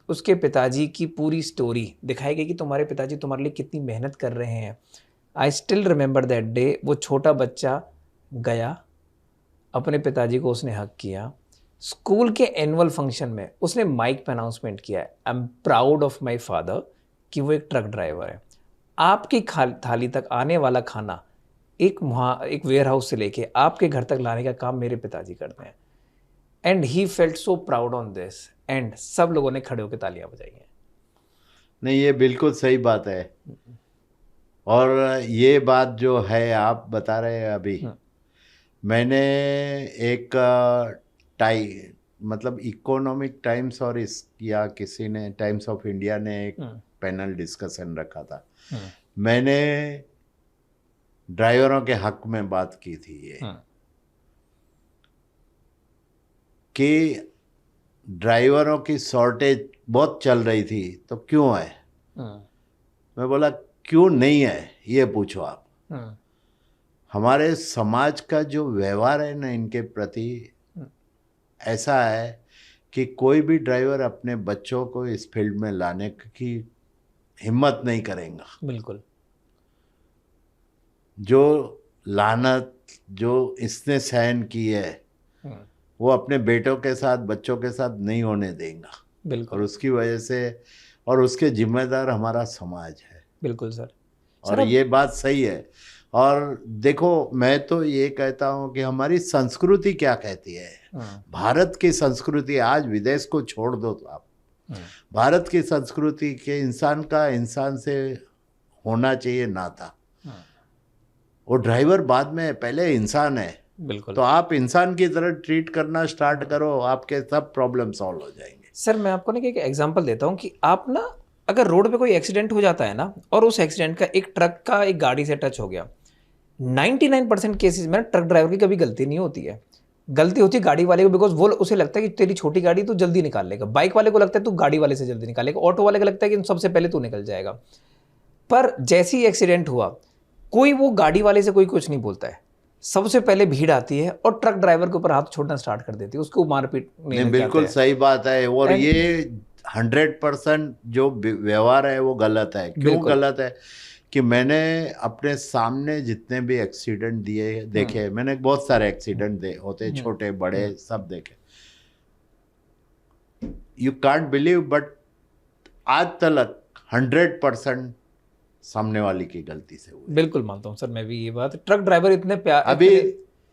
उसके पिताजी की पूरी स्टोरी दिखाई गई कि तुम्हारे पिताजी तुम्हारे लिए कितनी मेहनत कर रहे हैं। I still remember that day. वो छोटा बच्चा गया, अपने पिताजी को उसने हक किया। स्कूल के एनुअल फंक्शन में उसने माइक पे अनाउंसमेंट किया है, I am proud of my father, कि वो एक ट्रक ड्राइवर है। आपकी थाली तक आने वाला खाना एक वेयर हाउस से लेके आपके घर तक लाने का काम मेरे पिताजी करते हैं। And he felt so proud on this, and सब लोगों ने खड़े होकर तालियां बजाई हैं। नहीं, ये बिल्कुल सही बात है। और ये बात जो है आप बता रहे हैं अभी, मैंने एक मतलब इकोनॉमिक टाइम्स और या किसी ने टाइम्स ऑफ इंडिया ने एक पैनल डिस्कशन रखा था। मैंने ड्राइवरों के हक में बात की थी ये कि ड्राइवरों की शॉर्टेज बहुत चल रही थी, तो क्यों है? मैं बोला क्यों नहीं है ये पूछो आप। हमारे समाज का जो व्यवहार है ना इनके प्रति ऐसा है कि कोई भी ड्राइवर अपने बच्चों को इस फील्ड में लाने की हिम्मत नहीं करेगा। बिल्कुल। जो लानत जो इसने सहन की है वो अपने बेटों के साथ, बच्चों के साथ नहीं होने देगा। और बिल्कुल उसकी वजह से, और उसके जिम्मेदार हमारा समाज है। बिल्कुल सर। और ये बात सही है। और देखो, मैं तो ये कहता हूँ कि हमारी संस्कृति क्या कहती है। भारत की संस्कृति, आज विदेश को छोड़ दो तो आप, भारत की संस्कृति के इंसान का इंसान से होना चाहिए नाता। वो ड्राइवर बाद में, पहले इंसान है। बिल्कुल तो आप इंसान की तरह ट्रीट करना स्टार्ट करो, आपके सब प्रॉब्लम सॉल्व हो जाएंगे। सर, मैं आपको ना एक एग्जांपल देता हूँ कि आप ना, अगर रोड पे कोई एक्सीडेंट हो जाता है ना, और उस एक्सीडेंट का एक ट्रक का एक गाड़ी से टच हो गया, 99% केसेस में ट्रक ड्राइवर की कभी गलती नहीं होती है, गलती होती है गाड़ी वाले को, बिकॉज वो उसे लगता है कि तेरी छोटी गाड़ी तू जल्दी निकाल लेगा, बाइक वाले को लगता है तू गाड़ी वाले से जल्दी निकालेगा, ऑटो वाले को लगता है कि सबसे पहले तू निकल जाएगा। पर जैसे ही एक्सीडेंट हुआ, कोई वो गाड़ी वाले से कोई कुछ नहीं बोलता है, सबसे पहले भीड़ आती है और ट्रक ड्राइवर के ऊपर हाथ छोड़ना स्टार्ट कर देती है, उसको मारपीट नहीं लग बिल्कुल जाते हैं। सही बात है। और ये 100% जो व्यवहार है वो गलत है। क्यों बिल्कुल। गलत है? कि मैंने अपने सामने जितने भी एक्सीडेंट देखे, मैंने बहुत सारे एक्सीडेंट होते, छोटे बड़े सब देखे। यू कांट बिलीव, बट आज तक 100% सामने वाले की गलती से हुए। बिल्कुल मानता हूँ सर मैं भी ये बात। ट्रक ड्राइवर इतने प्यार,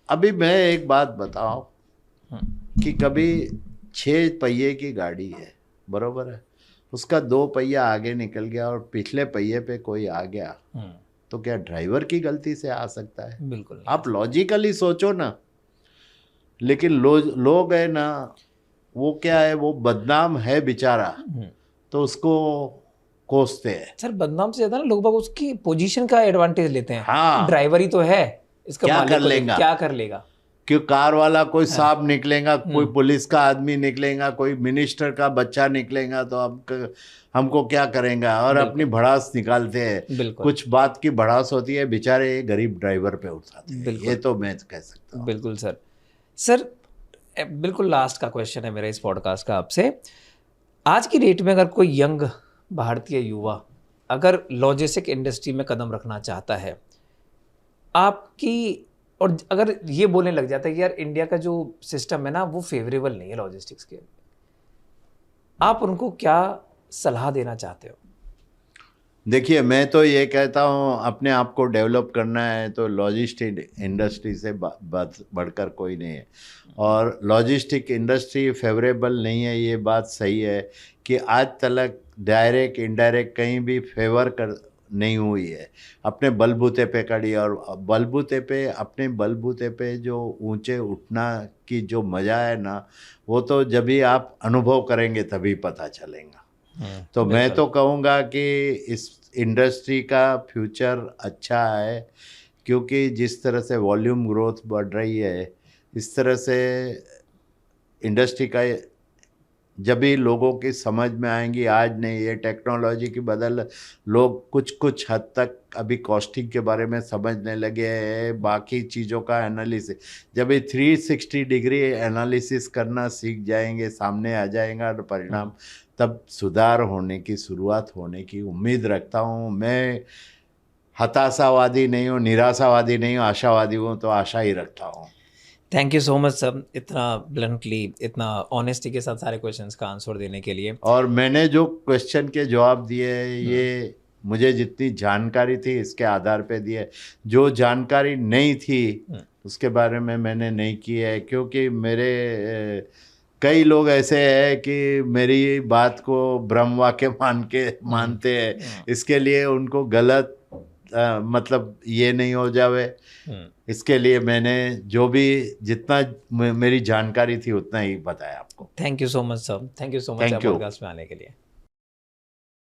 अभी मैं एक बात बताऊं कि कभी 6 पहिए की गाड़ी है, बरोबर है, उसका 2 पहिया आगे निकल गया और पिछले पहिए पे कोई आ गया, तो क्या ड्राइवर की गलती से आ सकता है? बिल्कुल नहीं। आप लॉजिकली सोचो ना। लेकिन लोग है ना, वो क्या है, वो बदनाम है बेचारा, तो उसको कोसते हैं। सर, बदनाम से ज्यादा ना लोग बाग उसकी पोजीशन का एडवांटेज लेते हैं। हाँ। ड्राइवर ही तो है, इसका क्या मालिक कर को लेगा? क्या कर लेगा? कि कार वाला कोई सांप निकलेगा, कोई पुलिस का आदमी निकलेगा, कोई मिनिस्टर का बच्चा निकलेगा, तो हमको क्या करेंगे? और अपनी भड़ास निकालते हैं। बिल्कुल कुछ बात की भड़ास होती है, बेचारे गरीब ड्राइवर पे उठाते हैं। ये तो मैं कह सकता हूँ। बिल्कुल सर। सर, बिल्कुल लास्ट का क्वेश्चन है मेरा इस पॉडकास्ट का आपसे। आज की डेट में अगर कोई यंग भारतीय युवा अगर लॉजिस्टिक इंडस्ट्री में कदम रखना चाहता है आपकी, और अगर ये बोलने लग जाता है कि यार इंडिया का जो सिस्टम है ना वो फेवरेबल नहीं है लॉजिस्टिक्स के, आप उनको क्या सलाह देना चाहते हो? देखिए, मैं तो ये कहता हूँ, अपने आप को डेवलप करना है तो लॉजिस्टिक इंडस्ट्री से बढ़कर कोई नहीं है। और लॉजिस्टिक इंडस्ट्री फेवरेबल नहीं है, ये बात सही है कि आज तक डायरेक्ट इनडायरेक्ट कहीं भी फेवर कर नहीं हुई है। अपने बलबूते पे कड़ी, और अपने बलबूते पे जो ऊंचे उठना की जो मज़ा है ना, वो तो जब भी आप अनुभव करेंगे तभी पता चलेगा। तो मैं तो कहूँगा कि इस इंडस्ट्री का फ्यूचर अच्छा है, क्योंकि जिस तरह से वॉल्यूम ग्रोथ बढ़ रही है, इस तरह से इंडस्ट्री का जब भी लोगों की समझ में आएंगी, आज नहीं, ये टेक्नोलॉजी की बदल लोग कुछ हद तक अभी कॉस्टिंग के बारे में समझने लगे हैं। बाकी चीज़ों का एनालिसिस, जब ये 360 डिग्री एनालिसिस करना सीख जाएंगे, सामने आ जाएगा परिणाम, तब सुधार होने की, शुरुआत होने की उम्मीद रखता हूँ। मैं हताशावादी नहीं हूँ, निराशावादी नहीं हूँ, आशावादी हूँ, तो आशा ही रखता हूँ। Thank you so much sir, इतना ब्लंटली, इतना ऑनेस्टी के साथ सारे क्वेश्चंस का आंसर देने के लिए। और मैंने जो क्वेश्चन के जवाब दिए, ये मुझे जितनी जानकारी थी इसके आधार पे दिए। जो जानकारी नहीं थी उसके बारे में मैंने नहीं की है, क्योंकि मेरे कई लोग ऐसे हैं कि मेरी बात को ब्रह्म वाक्य मानते हैं। इसके लिए उनको गलत मतलब ये नहीं हो जावे, इसके लिए मैंने जो भी जितना मेरी जानकारी थी उतना ही बताया आपको। Thank you so much sir, thank you so much podcast में आने के लिए।